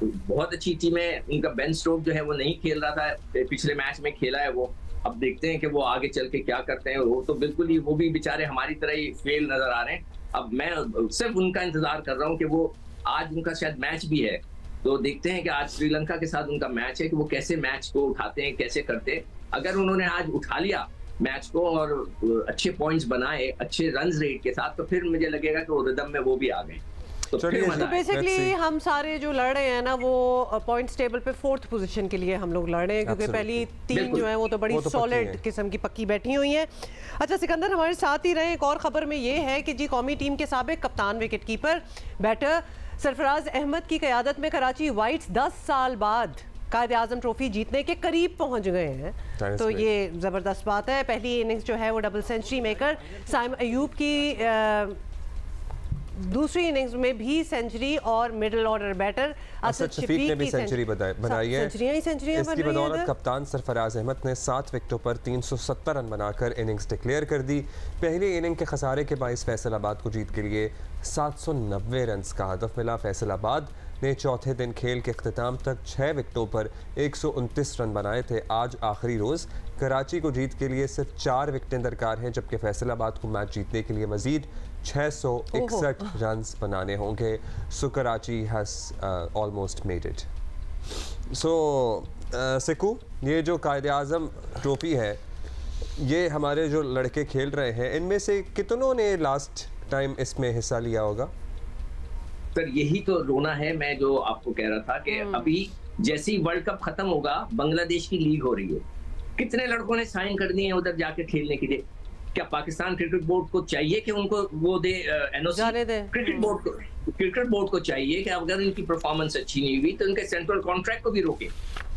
D: बहुत अच्छी टीम है। उनका बेन स्टोक जो है वो नहीं खेल रहा था, पिछले मैच में खेला है वो। अब देखते हैं कि वो आगे चल के क्या करते हैं। वो तो बिल्कुल ही, वो भी बेचारे हमारी तरह ही फेल नजर आ रहे हैं। अब मैं सिर्फ उनका इंतजार कर रहा हूँ कि वो, आज उनका शायद मैच भी है, तो देखते हैं कि आज श्रीलंका के साथ उनका मैच है कि वो कैसे मैच को उठाते हैं, कैसे करते हैं। अगर उन्होंने आज उठा लिया मैच को और अच्छे पॉइंट्स बनाए, अच्छे रन रेट के साथ, तो फिर मुझे लगेगा कि वो रिदम में वो भी आ गए। तो फिर
B: तो बेसिकली हम सारे जो लड़ रहे हैं ना वो पॉइंट्स टेबल पे 4th पोजीशन के लिए हम लोग लड़ रहे हैं, क्योंकि पहली 3 जो है वो तो बड़ी सॉलिड किस्म की पक्की बैठी हुई हैं। अच्छा सिकंदर हमारे साथ ही रहे। एक और खबर में ये है कि जी कौमी टीम के साबिक कप्तान, wicket keeper, batter Sarfaraz Ahmed की क़यादत में कराची वाइट्स 10 साल बाद कायदे आज़म ट्रॉफी जीतने के करीब पहुंच गए हैं। तो ये ज़बरदस्त बात है। पहली इनिंग्स जो है वो double century maker Saim Ayub की, दूसरी इनिंग्स में भी सेंचुरी और middle order batter Asad Shafique ने भी सेंचुरी बनाई है।
A: इसकी बदौलत कप्तान सरफराज अहमद ने 7 विकेटों पर 370 रन बनाकर इनिंग्स डिक्लेयर कर दी। पहली इनिंग के खसारे के बाइस फैसलाबाद को जीत के लिए 790 रन का हदफ मिला। फैसलाबाद ने चौथे दिन खेल के अख्तिताम तक 6 विकेटों पर 129 रन बनाए थे। आज आखिरी रोज़ कराची को जीत के लिए सिर्फ 4 विकेटें दरकार हैं, जबकि फैसलाबाद को मैच जीतने के लिए मजीद 661 रन बनाने होंगे। So Karachi has almost made it. So सिकू, ये जो कायदे आज़म ट्रॉफी है, ये हमारे जो लड़के खेल रहे हैं, इनमें से कितनों ने लास्ट टाइम इसमें हिस्सा लिया होगा?
D: सर यही तो रोना है। मैं जो आपको कह रहा था कि अभी जैसे ही वर्ल्ड कप खत्म होगा, बांग्लादेश की लीग हो रही है, कितने लड़कों ने साइन कर दिए हैं उधर जाके खेलने के लिए। क्या पाकिस्तान क्रिकेट बोर्ड को चाहिए कि उनको वो दे एनओसी? क्रिकेट बोर्ड को चाहिए कि अगर इनकी परफॉर्मेंस अच्छी नहीं हुई तो इनके सेंट्रल कॉन्ट्रैक्ट को भी रोके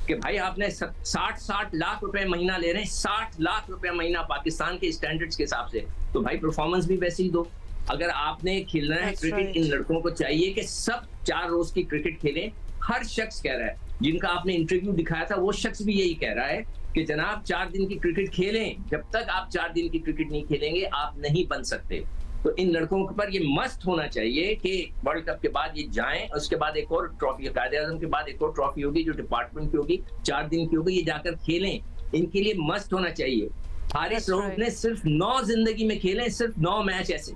D: कि भाई आपने 60 लाख रुपए महीना ले रहे हैं, 60 लाख रुपए महीना पाकिस्तान के स्टैंडर्ड्स के हिसाब से, तो भाई परफॉर्मेंस भी वैसे ही दो। अगर आपने खेलना है क्रिकेट, इन लड़कों को चाहिए कि सब 4 रोज की क्रिकेट खेलें। हर शख्स कह रहा है, जिनका आपने इंटरव्यू दिखाया था वो शख्स भी यही कह रहा है कि जनाब 4 दिन की क्रिकेट खेलें। जब तक आप 4 दिन की क्रिकेट नहीं खेलेंगे आप नहीं बन सकते। तो इन लड़कों पर ये मस्ट होना चाहिए कि वर्ल्ड कप के बाद ये जाएं, उसके बाद एक और ट्रॉफी, कायदे आज़म के बाद एक और ट्रॉफी होगी जो डिपार्टमेंट की होगी, 4 दिन की होगी, ये जाकर खेलें। इनके लिए मस्ट होना चाहिए। हारिस रऊफ ने सिर्फ 9 जिंदगी में खेले, सिर्फ 9 मैच ऐसे,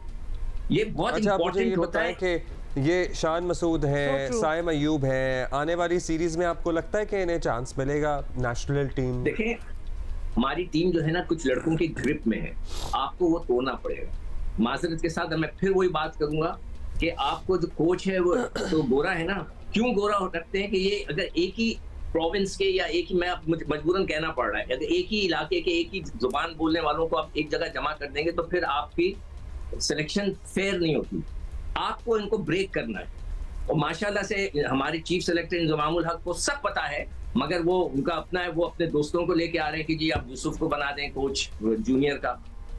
D: ये बहुत इंपॉर्टेंट होता है
A: कि ये शान मसूद हैं, साइम अयूब हैं, आने वाली सीरीज में आपको लगता है कि इन्हें चांस मिलेगा नेशनल टीम?
D: देखें, हमारी टीम जो है ना कुछ लड़कों की ग्रिप में है, आपको वो तोड़ना पड़ेगा। माजरत के साथ मैं फिर वही बात करूंगा कि आपको जो कोच है वो तो गोरा है ना, क्यों गोरा रखते हैं कि ये अगर एक ही प्रोविंस के या एक ही, मैं मजबूरन कहना पड़ रहा है, अगर एक ही इलाके के एक ही जुबान बोलने वालों को आप एक जगह जमा कर देंगे तो फिर आपकी सिलेक्शन फेयर नहीं होती। आपको इनको ब्रेक करना है, और माशाल्लाह से हमारे चीफ सेलेक्टर इंजमामुल हक को सब पता है, मगर वो उनका अपना है, वो अपने दोस्तों को लेके आ रहे हैं कि जी आप यूसुफ को बना दें कोच जूनियर का,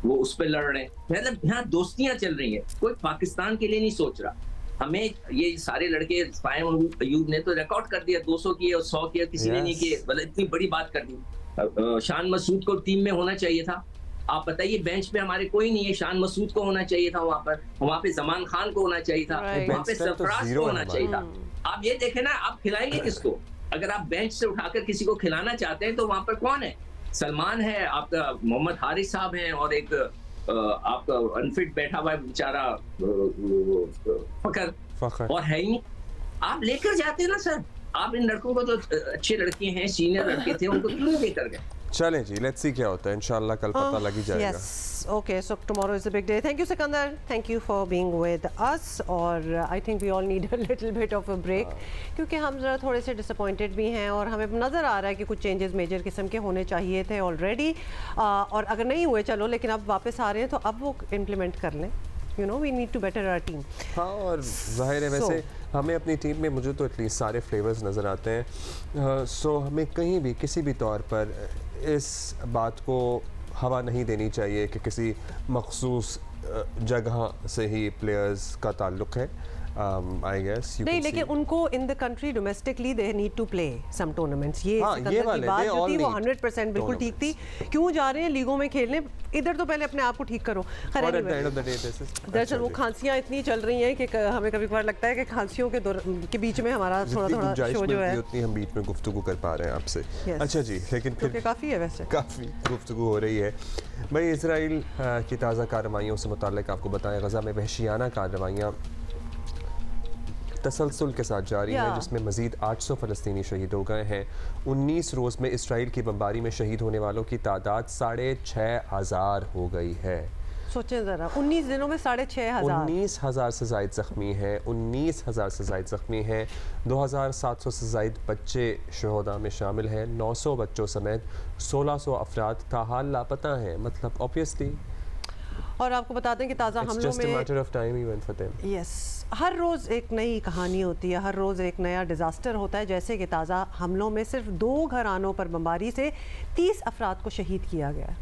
D: वो उस पर लड़ रहे हैं। मतलब यहाँ दोस्तियां चल रही हैं, कोई पाकिस्तान के लिए नहीं सोच रहा। हमें ये सारे लड़के, साइम अयूब ने तो रिकॉर्ड कर दिया, 200 किए और 100 किए, किसी ने नहीं किए, मतलब इतनी बड़ी बात कर दी। शान मसूद को टीम में होना चाहिए था। आप बताइए, बेंच पे हमारे कोई नहीं है, शान मसूद को होना चाहिए था वहाँ पे जमान खान को होना चाहिए था, वहाँ पे सरफराज को होना चाहिए था। आप ये देखें ना, आप खिलाएंगे किसको? अगर आप बेंच से उठाकर किसी को खिलाना चाहते हैं तो वहाँ पर कौन है? सलमान है आपका, मोहम्मद हारिस साहब हैं, और एक आपका अनफिट बैठा हुआ है बेचारा फखर, और है ही। आप लेकर जाते हैं ना सर, आप इन लड़कों को, तो अच्छे लड़के हैं, सीनियर लड़के थे, उनको क्यों लेकर गए?
A: चलें जी, लेट्स सी क्या होता है, इंशाल्लाह कल पता लग ही जाएगा।
B: Yes, okay, so tomorrow is a big day. Thank you, Sikandar. Thank you for being with us. और I think we all need a little bit of a break, क्योंकि हम ज़रा थोड़े से disappointed भी हैं और हमें नज़र आ रहा है कि कुछ changes मेजर किस्म के होने चाहिए थे already, और अगर नहीं हुए चलो, लेकिन अब वापस आ रहे हैं तो अब वो implement कर लें। You know, we need to better our team.
A: हाँ, और ज़ाहिर है वैसे हमें अपनी टीम में, मुझे तो एटलीस्ट सारे फ्लेवर्स नज़र आते हैं। सो हमें कहीं भी किसी भी तौर पर इस बात को हवा नहीं देनी चाहिए कि किसी मखसूस जगह से ही प्लेयर्स का ताल्लुक़ है। आई गेस
B: नहीं, लेकिन उनको in the country domestically they need to play some tournaments. ये सिकंदर की बात जो थी वो 100% बिल्कुल ठीक थी। क्यों जा रहे हैं लीगों में खेलने? इधर तो पहले अपने आप को ठीक करो। दरअसल वो खांसियां इतनी चल रही हैं कि हमें कभी कभार लगता है कि खांसियों के बीच में हमारा थोड़ा शो जो है,
A: उतनी हम बीच में गुफ्तगू कर पा रहे हैं आपसे। अच्छा जी, लेकिन फिर
B: काफ़ी है, वैसे
A: काफ़ी गुफ्तगू हो रही है। भाई, इजराइल की ताज़ा कार्रवाइयों से मुताल्लिक आपको बताएं, गज़ा में वहशियाना कार्रवाइयाँ तसलसल के साथ जारी है, जिसमें मज़ीद 800 फ़लस्तीनी शहीद हो गए हैं। 19 रोज़ में इसराइल की बमबारी में शहीद होने वालों की तादाद 6500 हो गई है।
B: सोचें ज़रा, 19 दिनों में 6,500।
A: 19,000 से ज़ायद ज़ख्मी हैं, 19,000 से ज़ायद ज़ख्मी हैं, 2,700 से ज़ायद बच्चे शहदा में शामिल हैं, 900 बच्चों समेत 1,600 अफराद ताहाल लापता हैं। मतलब ऑब्वियसली,
B: और आपको बता दें कि ताज़ा हमलों में यस हर रोज़ एक नई कहानी होती है, हर रोज़ एक नया डिज़ास्टर होता है। जैसे कि ताज़ा हमलों में सिर्फ 2 घरानों पर बमबारी से 30 अफराद को शहीद किया गया।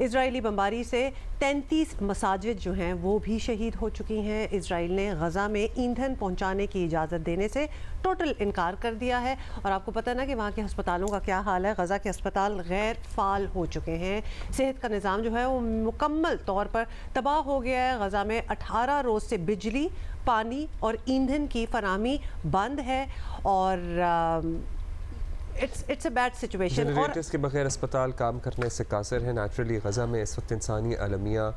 B: इजरायली बमबारी से 33 मसाजिद जो हैं वो भी शहीद हो चुकी हैं। इजराइल ने गज़ा में ईंधन पहुंचाने की इजाज़त देने से टोटल इनकार कर दिया है। और आपको पता है ना कि वहाँ के अस्पतालों का क्या हाल है। गज़ा के अस्पताल गैर फ़ाल हो चुके हैं। सेहत का निज़ाम जो है वो मुकम्मल तौर पर तबाह हो गया है। गज़ा में 18 रोज़ से बिजली, पानी और ईंधन की फराहमी बंद है और it's a bad situation.
A: Generators के बगैर अस्पताल काम करने से कासिर है। नेचुरली गज़ा में इस वक्त इंसानी अलमिया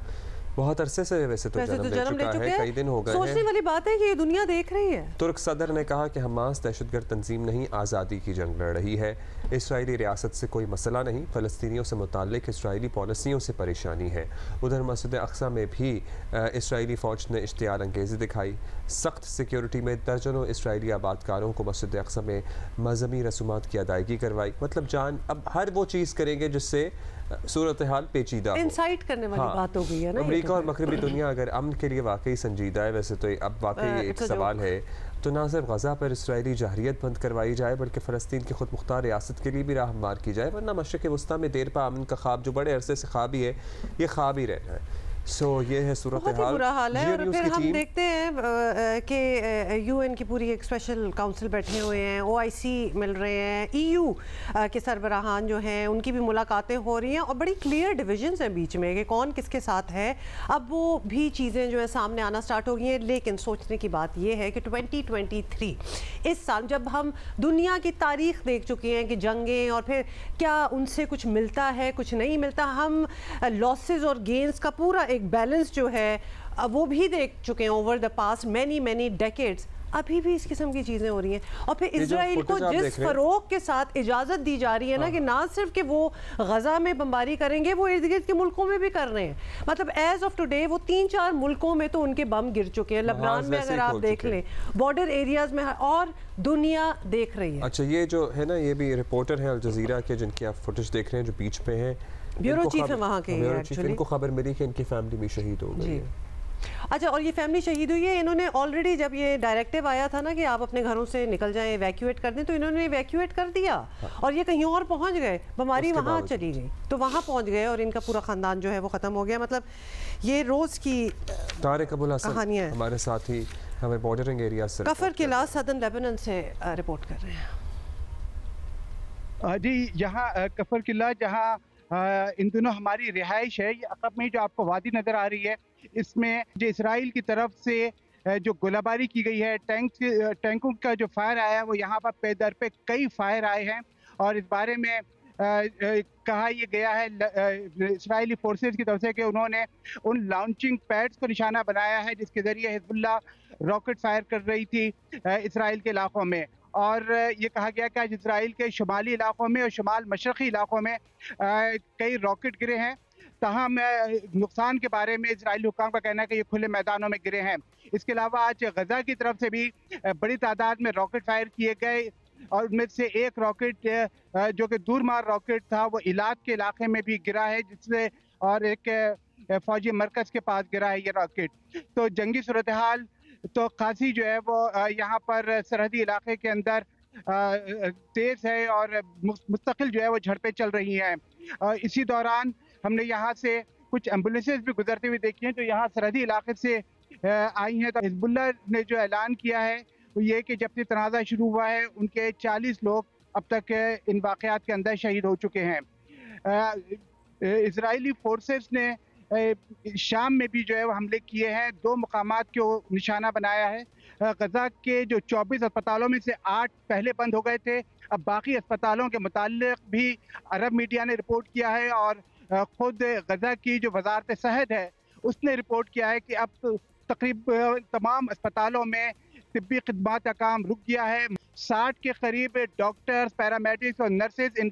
A: बहुत अरसे से वैसे तो जन्म ले चुका है, कई दिन हो गए हैं।
B: सोचने वाली बात है कि ये दुनिया देख रही है।
A: तुर्क सदर ने कहा कि हमास दहशतगर्द तंजीम नहीं, आज़ादी की जंग लड़ रही है। इसराइली रियासत से कोई मसला नहीं, फ़लस्तीनियों से मुताल्लिक इसराइली पॉलिसियों से परेशानी है। उधर मस्जिद अक्सा में भी इसराइली फ़ौज ने इश्तियाल अंगेज़ी दिखाई। सख्त सिक्योरिटी में दर्जनों इसराइली आबादकारों को मस्जिद अक्सा में मजहबी रसूमात की अदायगी करवाई। मतलब जान अब हर वो चीज़ करेंगे जिससे सूरत हाल पेचीदा हो।
B: इंसाइट करने वाली बात हो गई है ना।
A: अमेरिका और मगरबी दुनिया अगर अमन के लिए वाकई संजीदा है, वैसे तो अब वाकई एक सवाल है, तो ना सिर्फ गज़ा पर इसराइली जहरियत बंद करवाई जाए बल्कि फ़लस्तीन की खुद मुख्तार रियासत के लिए भी राह हमवार की जाए, वरना मशरिक़ वस्ता में देर पा अमन का ख्वाब जो बड़े अरसे से ख्वाब ही है, ये ख्वाब ही रहना है। ये है सूरत हाल।
B: बहुत बुरा हाल है। और फिर हम देखते हैं कि यूएन की पूरी एक स्पेशल काउंसिल बैठे हुए हैं, OIC मिल रहे हैं, EU के सरबराहान जो हैं उनकी भी मुलाकातें हो रही हैं और बड़ी क्लियर डिविजन्स हैं बीच में कि कौन किसके साथ है। अब वो भी चीज़ें जो है सामने आना स्टार्ट हो गई हैं। लेकिन सोचने की बात ये है कि 2023 इस साल जब हम दुनिया की तारीख देख चुके हैं कि जंगें और फिर क्या उनसे कुछ मिलता है कुछ नहीं मिलता, हम लॉसेस और गेंस का पूरा एक बैलेंस जो है वो भी देख चुके हैं over the past many decades. अभी भी इस किस्म की चीज़ें हो रही हैं। और फिर इजराइल को जिस फरोग के साथ इजाज़त दी जा रही है ना कि ना सिर्फ कि वो गज़ा में बमबारी करेंगे, वो इर्द गिर्द के मुल्कों में भी कर रहे हैं। मतलब एज ऑफ टुडे वो 3-4 मुल्कों में तो उनके बम गिर चुके हैं। लबनान में अगर आप देख लें, बॉर्डर एरियाज में, और दुनिया देख रही है।
A: अच्छा, ये जो है ना, ये भी रिपोर्टर हैं अल जज़ीरा के जिनकी आप फुटेज देख रहे हैं जो बीच पे हैं,
B: ब्यूरो चीफ है वहाँ के।
A: इनको खबर मिली कि इनकी फैमिली भी शहीद हो गई है।
B: अच्छा, और ये फैमिली शहीद हुई है। इन्होंने ऑलरेडी जब ये डायरेक्टिव आया था ना कि आप अपने घरों से निकल जाएं, इवैक्यूएट कर दें, तो इन्होंने इवैक्यूएट कर दिया और ये कहीं और पहुंच गए। बीमारी वहाँ चली गई तो वहाँ पहुंच गए और इनका पूरा ख़ानदान जो है वो ख़त्म हो गया। मतलब ये रोज़ की
A: तारिक अबुल हसन
B: कहानियाँ
A: हमारे साथ ही हमें बॉर्डरिंग एरिया से
B: कफर किला सदर्न लेबनान से रिपोर्ट कर रहे हैं।
E: जी, यहाँ कफर किला जहाँ इन दिनों हमारी रिहाइश है, ये अक़ब में जो आपको वादी नज़र आ रही है, इसमें जो इसराइल की तरफ से जो गोलाबारी की गई है, टैंकों का जो फायर आया है वो यहाँ पर पे दर पे कई फायर आए हैं। और इस बारे में कहा यह गया है इसराइली फोर्सेस की तरफ से कि उन्होंने उन लॉन्चिंग पैड्स को निशाना बनाया है जिसके ज़रिए हिजबुल्लाह रॉकेट फायर कर रही थी इसराइल के इलाकों में। और ये कहा गया कि आज इसराइल के शुमाली इलाकों में और शुमाल मशरक़ी इलाकों में कई रॉकेट गिरे हैं। ताहम नुकसान के बारे में इसराइली हुक्काम का कहना है कि ये खुले मैदानों में गिरे हैं। इसके अलावा आज गज़ा की तरफ से भी बड़ी तादाद में रॉकेट फायर किए गए और उनमें से एक रॉकेट जो कि दूरमार रॉकेट था वो इलाक के इलाके में भी गिरा है, जिससे और एक फौजी मरकज़ के पास गिरा है ये रॉकेट। तो जंगी सूरत हाल तो खासी जो है वो यहाँ पर सरहदी इलाके के अंदर तेज़ है और मुस्तकिल जो है वो झड़पें चल रही हैं। इसी दौरान हमने यहाँ से कुछ एम्बुलेंसेज भी गुजरते हुए देखी हैं जो यहाँ सरहदी इलाके से आई हैं। तो हिजबुल्लाह ने जो ऐलान किया है वो ये कि जब से तनाज़ा शुरू हुआ है उनके 40 लोग अब तक इन वाक़यात के अंदर शहीद हो चुके हैं। इजरायली फोर्सेस ने शाम में भी जो है वो हमले किए हैं, 2 मुकामात को निशाना बनाया है। गज़ा के जो 24 अस्पतालों में से 8 पहले बंद हो गए थे, अब बाकी अस्पतालों के मुताल्लिक़ भी अरब मीडिया ने रिपोर्ट किया है और ख़ुद गज़ा की जो वज़ारत सेहत है उसने रिपोर्ट किया है कि अब तकरीबन तमाम अस्पतालों में तिब्बी खिदमात का काम रुक गया है। 60 के करीब डॉक्टर्स, पैरामेडिक्स और नर्सेज इन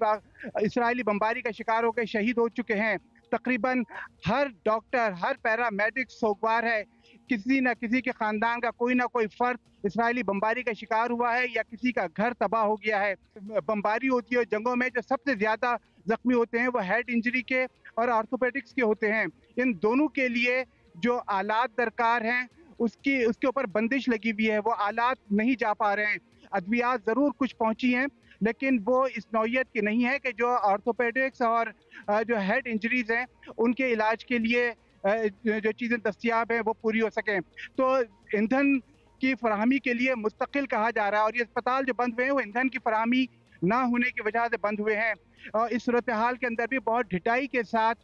E: इसराइली बमबारी का शिकार होकर शहीद हो चुके हैं। तकरीबन हर डॉक्टर, हर पैरामेडिक सोगवार है, किसी न किसी के ख़ानदान का कोई ना कोई फ़र्द इसराइली बमबारी का शिकार हुआ है या किसी का घर तबाह हो गया है। बमबारी होती है जंगों में, जो सबसे ज़्यादा ज़ख्मी होते हैं वो हेड इंजरी के और ऑर्थोपेडिक्स के होते हैं। इन दोनों के लिए जो आलात दरकार हैं उसके ऊपर बंदिश लगी हुई है, वो आलात नहीं जा पा रहे हैं। अद्वियात ज़रूर कुछ पहुँची हैं, लेकिन वो इस नौइयत की नहीं है कि जो ऑर्थोपेडिक्स और जो हेड इंजरीज़ हैं उनके इलाज के लिए जो चीज़ें दस्तियाब हैं वो पूरी हो सकें। तो ईंधन की फराहमी के लिए मुस्तकिल कहा जा रहा है, और ये अस्पताल जो बंद हुए हैं वो ईंधन की फराहमी ना होने की वजह से बंद हुए हैं। और इस सूरत हाल के अंदर भी बहुत ढिठाई के साथ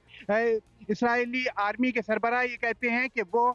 E: इसराइली आर्मी के सरबराह ये कहते हैं कि वो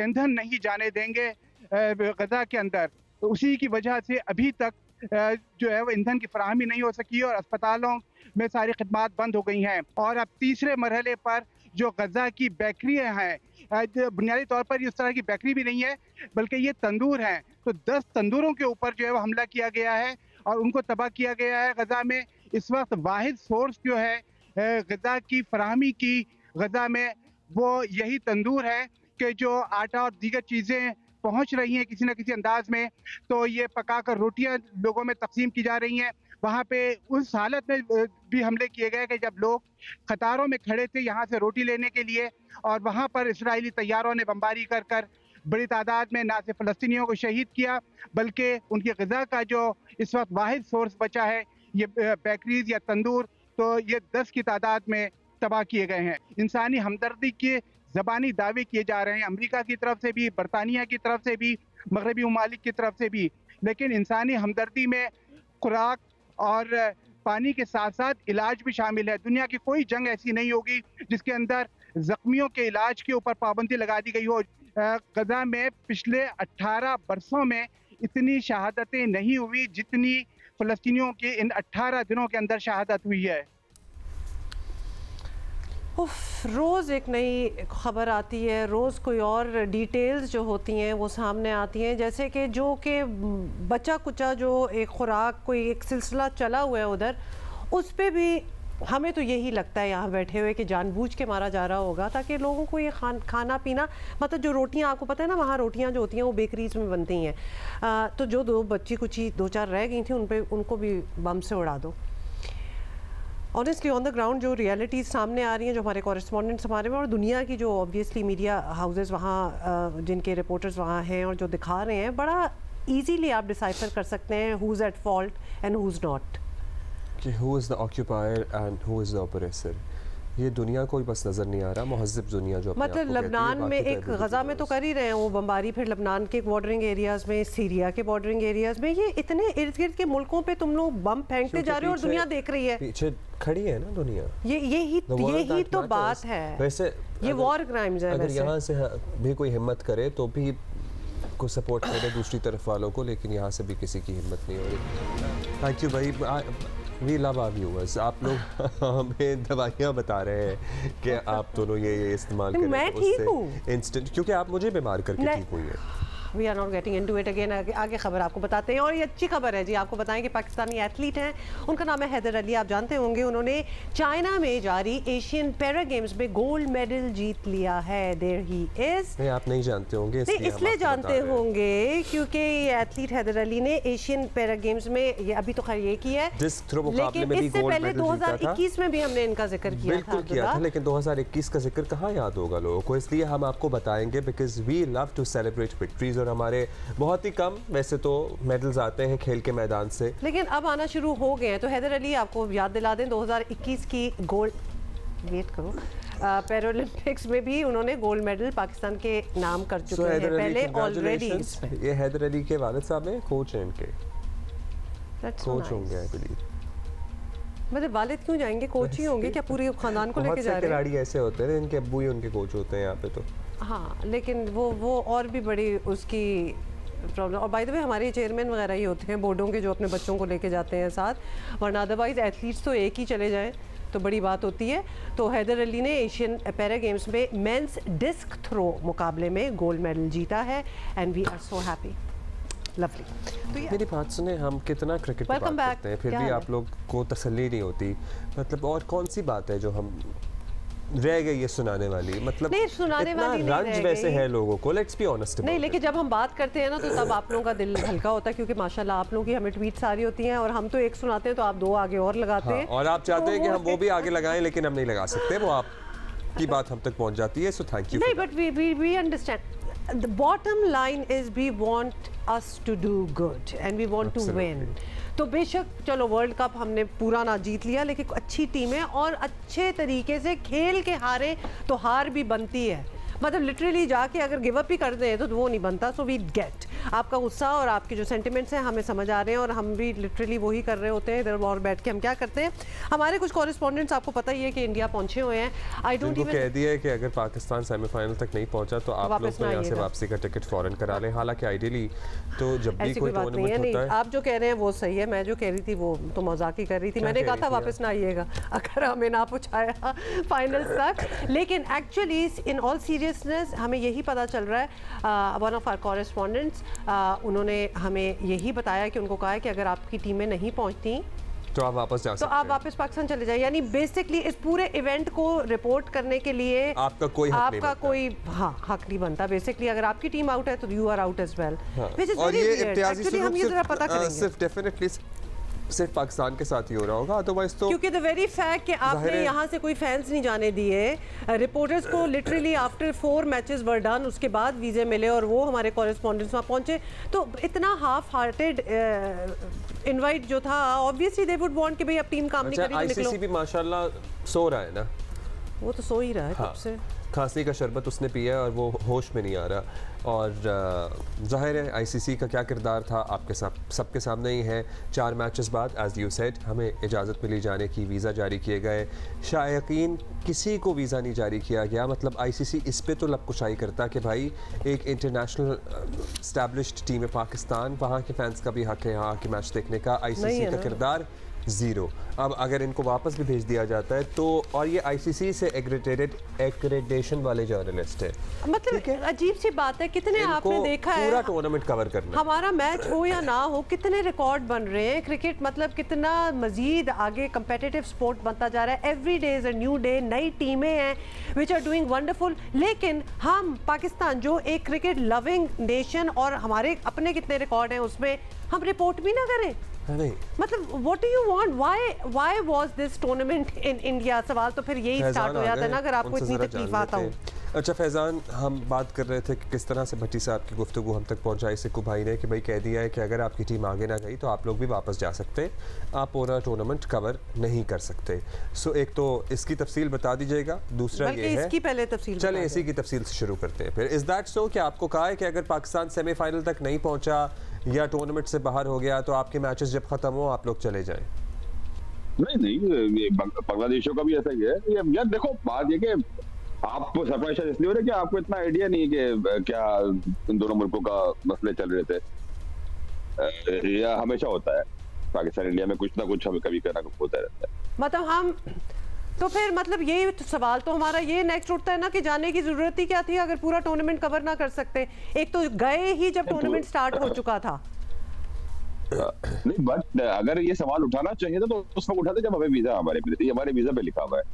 E: ईंधन नहीं जाने देंगे गजा के अंदर। तो उसी की वजह से अभी तक जो है वो ईंधन की फराहमी नहीं हो सकी और अस्पतालों में सारी खदमात बंद हो गई हैं। और अब तीसरे मरहले पर जो गजा की बेकरियाँ हैं, बुनियादी तौर पर इस तरह की बेकरी भी नहीं है बल्कि ये तंदूर हैं, तो 10 तंदूरों के ऊपर जो है वो हमला किया गया है और उनको तबाह किया गया है। गजा में इस वक्त वाहिद सोर्स जो है गजा की फराहमी की गजा में वो यही तंदूर है कि जो आटा और दीगर चीज़ें पहुंच रही हैं किसी न किसी अंदाज में, तो ये पकाकर रोटियां लोगों में तकसीम की जा रही हैं। वहाँ पे उस हालत में भी हमले किए गए कि जब लोग कतारों में खड़े थे यहाँ से रोटी लेने के लिए, और वहाँ पर इसराइली तैयारों ने बमबारी कर कर बड़ी तादाद में ना सिर्फ फ़लस्तीनियों को शहीद किया बल्कि उनकी ग़िज़ा का जो इस वक्त वाहिद सोर्स बचा है ये बेकरीज या तंदूर, तो ये 10 की तादाद में तबाह किए गए हैं। इंसानी हमदर्दी के ज़बानी दावे किए जा रहे हैं अमेरिका की तरफ से भी, बरतानिया की तरफ से भी, मगरबी ममालिक की तरफ से भी, लेकिन इंसानी हमदर्दी में खुराक और पानी के साथ साथ इलाज भी शामिल है। दुनिया की कोई जंग ऐसी नहीं होगी जिसके अंदर ज़ख्मियों के इलाज के ऊपर पाबंदी लगा दी गई हो। गजा में पिछले 18 बरसों में इतनी शहादतें नहीं हुई जितनी फ़लस्तीनियों की इन 18 दिनों के अंदर शहादत हुई है।
B: रोज़ एक नई खबर आती है, रोज़ कोई और डिटेल्स जो होती हैं वो सामने आती हैं, जैसे कि जो कि बचा कुचा जो एक खुराक कोई एक सिलसिला चला हुआ है उधर, उस पे भी हमें तो यही लगता है यहाँ बैठे हुए कि जानबूझ के मारा जा रहा होगा ताकि लोगों को ये खाना पीना, मतलब जो रोटियाँ आपको पता है ना वहाँ रोटियाँ जो होती हैं वो बेकरीज में बनती हैं, तो जो 2 बच्ची कुछ 2-4 रह गई थी उनको भी बम से उड़ा दो। ऑनेस्टली ऑन द ग्राउंड जो रियलिटीज़ सामने आ रही हैं, जो हमारे कॉरेस्पॉन्डेंट्स हमारे में और दुनिया की जो ऑब्वियसली मीडिया हाउसेस वहाँ जिनके रिपोर्टर्स वहाँ हैं और जो दिखा रहे हैं, बड़ा इजीली आप डिसाइफर कर सकते हैं who is at fault and who is not,
A: कि who is the occupier and who is the oppressor. ये दुनिया को बस नज़र नहीं आ रहा, महज़ब दुनिया जो
B: मतलब लबनान में एक गजा में तो कर ही रहे हैं वो बमबारी, फिर लबनान के बॉर्डरिंग एरियाज़ में, सीरिया के बॉर्डरिंग एरियाज़ में, ये इतने इर्द गिर्द के मुल्कों पे तुम लोग बम फेंकते जा रहे हो और दुनिया देख रही है,
A: पीछे खड़ी है ना दुनिया।
B: यही तो बात है।
A: वैसे
B: ये वॉर क्राइम्स है।
A: अगर यहाँ से भी कोई हिम्मत करे तो भी को सपोर्ट करे दूसरी तरफ वालों को, लेकिन यहाँ से भी किसी की हिम्मत नहीं हो रही। थैंक यू भाई, वी लव आवर व्यूअर्स। आप लोग हमें दवाइयाँ बता रहे हैं कि आप दोनों ये इस्तेमाल करें,
B: मैं ठीक हूँ
A: इंस्टेंट, क्योंकि आप मुझे बीमार करके ठीक हुई है।
B: We are not getting into it again. आगे खबर आपको बताते हैं, और ये अच्छी खबर है जी। आपको बताएं कि पाकिस्तानी एथलीट हैं, उनका नाम है हैदर अली, आप जानते होंगे। उन्होंने चाइना में जारी एशियन पैरा गेम्स में गोल्ड मेडल जीत लिया है। There he is.
A: नहीं, आप नहीं जानते होंगे,
B: इसलिए जानते होंगे क्योंकि ये एथलीट हैदर अली ने एशियन पैरा गेम्स में ये अभी तो खैर ये किया है, लेकिन इससे पहले 2021 में भी हमने इनका जिक्र किया था,
A: लेकिन 2021 का जिक्र कहाँ याद होगा लोगों को, इसलिए हम आपको बताएंगे because we love to celebrate victories. और हमारे बहुत ही कम वैसे तो मेडल्स आते हैं खेल के मैदान से,
B: लेकिन अब आना शुरू हो गए हैं। तो हैदर अली आपको याद दिला दें 2021 की गोल्ड, वेट करो, पैरालंपिक्स में भी उन्होंने गोल्ड मेडल पाकिस्तान के नाम कर चुके हैं पहले ऑलरेडी।
A: ये हैदर अली के वालिद साहब हैं, कोच हैं इनके, कोच होंगे आई बिलीव।
B: मतलब वालिद क्यों जाएंगे, कोच ही होंगे क्या, पूरे खानदान को लेके जा रहे हैं।
A: खिलाड़ी ऐसे होते हैं, इनके अब्बू ही उनके कोच होते हैं यहाँ पे तो।
B: हाँ, लेकिन वो और भी बड़ी उसकी प्रॉब्लम। और बाय द वे हमारे चेयरमैन वगैरह ही होते हैं बोर्डों के जो अपने बच्चों को लेके जाते हैं साथ, वरना अदरवाइज एथलीट्स तो एक ही चले जाएं तो बड़ी बात होती है। तो हैदर अली ने एशियन पैरा गेम्स में मेंस डिस्क थ्रो मुकाबले में गोल्ड मेडल जीता है and we are so happy, lovely. तो
A: मेरी बात सुने, हम कितना क्रिकेट की बात करते हैं फिर भी आप लोग को तसल्ली नहीं होती, मतलब और कौन सी बात है जो हम रह गई है सुनाने वाली, मतलब
B: नहीं, सुनाने
A: इतना
B: वाली नहीं
A: रंज
B: रह
A: वैसे
B: गई।
A: है लोगों को, लेट्स बी ऑनेस्ट।
B: नहीं, लेकिन जब हम बात करते हैं ना तो तब आप लोगों का दिल हल्का होता है, क्योंकि माशाल्लाह आप लोगों की हमें ट्वीट सारी होती हैं और हम तो एक सुनाते हैं तो आप दो आगे और लगाते हैं।
A: और आप चाहते हैं कि हम वो भी आगे लगाएं, लेकिन हम नहीं लगा सकते, वो आपकी बात हम तक पहुंच जाती है, सो थैंक यू।
B: नहीं, but we understand the bottom line is we want us to do good and we want to win. तो बेशक चलो वर्ल्ड कप हमने पूरा ना जीत लिया, लेकिन अच्छी टीम है और अच्छे तरीके से खेल के हारे तो हार भी बनती है। मतलब लिटरली जाके अगर गिव अप ही कर दें तो वो नहीं बनता। सो वी गेट आपका गुस्सा और आपके जो सेंटिमेंट्स हैं हमें समझ आ रहे हैं, और हम भी लिटरली वही कर रहे होते हैं इधर और बैठ के। हम क्या करते हैं, हमारे कुछ कॉरेस्पॉन्डेंट्स आपको पता ही है कि इंडिया पहुंचे हुए हैं। आई डोंट इवन
A: कह दिया है कि अगर पाकिस्तान सेमीफाइनल तक नहीं पहुंचा तो आप लोग तो यहाँ से वापसी का टिकट फौरन करा लें। हालांकि आइडियली तो जब भी कोई टूर्नामेंट होता है,
B: आप जो कह रहे हैं वो सही है, मैं जो कह रही थी वो तो मजाक ही कर रही थी। मैंने कहा था वापस ना आइएगा अगर हमें ना पहुंचाया फाइनल्स तक। लेकिन एक्चुअली इन ऑल सीरियसनेस हमें यही पता चल रहा है, वन ऑफ आवर कॉरेस्पॉन्डेंट्स उन्होंने हमें यही बताया कि उनको कहा है कि अगर आपकी टीमें नहीं पहुंचती
A: तो आप वापस जा सकते हैं,
B: तो आप वापस पाकिस्तान चले जाए। यानी बेसिकली इस पूरे इवेंट को रिपोर्ट करने के लिए
A: आपका कोई
B: हक नहीं बनता। बेसिकली अगर आपकी टीम आउट है तो you are out as well, which is
A: और
B: वेरी
A: ये
B: वियर्ड।
A: इम्तियाजी
B: एक्चुअली हम ये जरा पता करेंगे
A: सिर्फ डेफिनेटली सिर्फ पाकिस्तान के साथ ही हो रहा होगा, अदरवाइज तो
B: क्योंकि द वेरी फैक्ट कि आपने यहाँ से कोई फैंस नहीं जाने दिए, रिपोर्टर्स को literally after 4 matches were done, उसके बाद वीज़े मिले और वो हमारे कॉरेस्पॉन्डेंट्स वहाँ पहुँचे, तो इतना हाफ हार्टेड इनवाइट जो था, ऑब्वियसली दे वुड वांट कि भाई अब टीम काम नहीं कर रही तो निकलो।
A: आईसीसी भी माशाल्लाह सो रहा है ना,
B: वो तो सो ही रहा है कब से।
A: खांसी का शरबत उसने पिया है और वो होश में नहीं आ रहा। और ज़ाहिर है आईसीसी का क्या किरदार था आपके सबके सामने ही है। 4 मैचेस बाद एज यू सेड हमें इजाज़त मिली जाने की, वीज़ा जारी किए गए। शायकीन किसी को वीज़ा नहीं जारी किया गया। मतलब आईसीसी इस पे तो लबकुशाई करता कि भाई एक इंटरनेशनल स्टैब्लिश्ड टीम है पाकिस्तान, वहाँ के फैंस का भी हक है यहाँ के मैच देखने का। आईसीसी का किरदार ज़ीरो। अब अगर इनको वापस भी भेज दिया जाता है तो, और ये आईसीसी से एक्रेडिटेशन वाले जर्नलिस्ट है,
B: मतलब अजीब सी बात है। कितने आपने देखा है
A: पूरा टूर्नामेंट कवर करना,
B: हमारा मैच हो या ना हो, कितने रिकॉर्ड बन रहे हैं। क्रिकेट मतलब कितना मजीद आगे कंपेटिटिव स्पोर्ट बनता जा रहा है। Every day is a new day, नई टीमें हैं विच आर डूइंग वंडरफुल। लेकिन हम पाकिस्तान जो एक क्रिकेट लविंग नेशन, और हमारे अपने कितने रिकॉर्ड हैं उसमें हम रिपोर्ट भी ना करें।
A: नहीं
B: मतलब what do you want, why was this tournament in India? सवाल तो फिर यही स्टार्ट हो जाता है ना अगर आपको इतनी तकलीफ आता हो।
A: अच्छा फैज़ान, हम बात कर रहे थे कि किस तरह से भट्टी साहब की गुफ्तगू हम तक पहुंचाई सिक्कू भाई ने कि भाई कह दिया है कि अगर आपकी टीम आगे ना गई तो आप लोग भी वापस जा सकते हैं, आप पूरा टूर्नामेंट कवर नहीं कर सकते। सो एक तो इसकी तफसील बता दीजिएगा, दूसरा ये है
B: इसकी पहले तफसील,
A: चले इसी की तफसील से शुरू करते हैं फिर। इज दैट सो कि आपको कहा है कि अगर पाकिस्तान सेमीफाइनल तक नहीं पहुंचा या टूर्नामेंट से बाहर हो गया तो आपके मैचेस जब खत्म हो आप लोग चले जाएं?
F: नहीं, ये बांग्लादेशों का भी ऐसा ही है। यार देखो, बात ये कि आप सरप्राइज इसलिए हो रहे कि आपको इतना आइडिया नहीं है कि क्या इन दोनों मुल्कों का मसले चल रहे थे। यह हमेशा होता है पाकिस्तान इंडिया में, कुछ ना कुछ हमें कभी करना होता रहता है।
B: मतलब हम तो फिर मतलब ये सवाल तो हमारा ये नेक्स्ट उठता है ना कि जाने की जरूरत ही क्या थी अगर पूरा टूर्नामेंट कवर ना कर सकते। एक तो गए ही जब टूर्नामेंट स्टार्ट हो चुका था।
F: नहीं, बट अगर ये सवाल उठाना चाहिए था तो उस वक्त उठाते जब हमें वीजा हमारे वीजा पे लिखा हुआ है।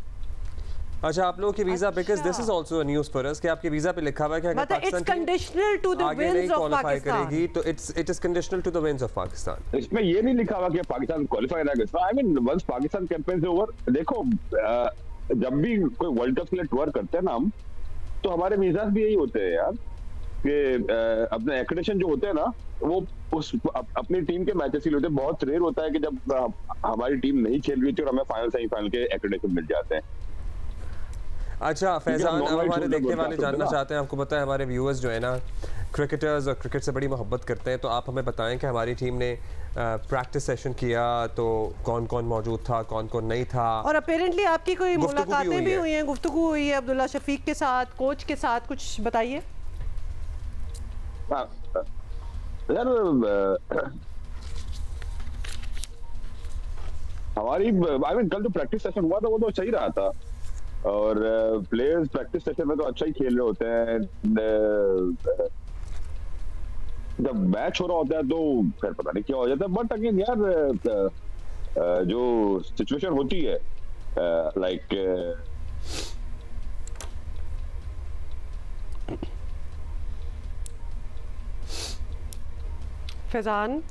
A: अच्छा, आप लोगों के visa, because this is also a news for us कि आपके वीजा पे लिखा हुआ है कि अगर Pakistan
B: it's conditional to the whims of Pakistan
A: करेगी तो it is conditional to the whims of Pakistan.
F: इसमें ये नहीं लिखा हुआ कि पाकिस्तान क्वालीफाई ना करे। I mean once Pakistan campaign से ओवर, देखो जब भी कोई वर्ल्ड कप के लिए टूर करते हैं ना हम, तो हमारे वीजा भी यही होते हैं यार कि अपने एक्रेडिटेशन जो होते हैं ना वो उस अपनी टीम के मैचेस के लिए होते हैं। बहुत रेयर होता है कि जब हमारी टीम नहीं खेल रही थी और हमें फाइनल सेमीफाइनल के एक्रेडिटेशन मिल जाते हैं।
A: अच्छा फैजान, अब हमारे देखने वाले जानना चाहते हैं, आपको पता है हमारे व्यूअर्स जो है ना क्रिकेटर्स और क्रिकेट से बड़ी मोहब्बत करते हैं, तो आप हमें बताएं कि हमारी टीम ने प्रैक्टिस सेशन किया तो कौन कौन मौजूद था, कौन कौन नहीं था,
B: और अपेरेंटली आपकी कोई मुलाकातें भी हुई हैं, गुफ्तगू हुई है अब्दुल्ला शफीक के साथ, कोच के साथ, कुछ बताइए।
F: यार हमारी आई मीन कल जो प्रैक्टिस सेशन हुआ था वो तो सही रहा था, और प्लेयर्स प्रैक्टिस सेशन में तो अच्छा ही खेल रहे होते हैं। जब मैच हो रहा होता है तो फिर पता नहीं क्या हो जाता है। बट अगेन यार जो सिचुएशन होती है लाइक
B: फैजान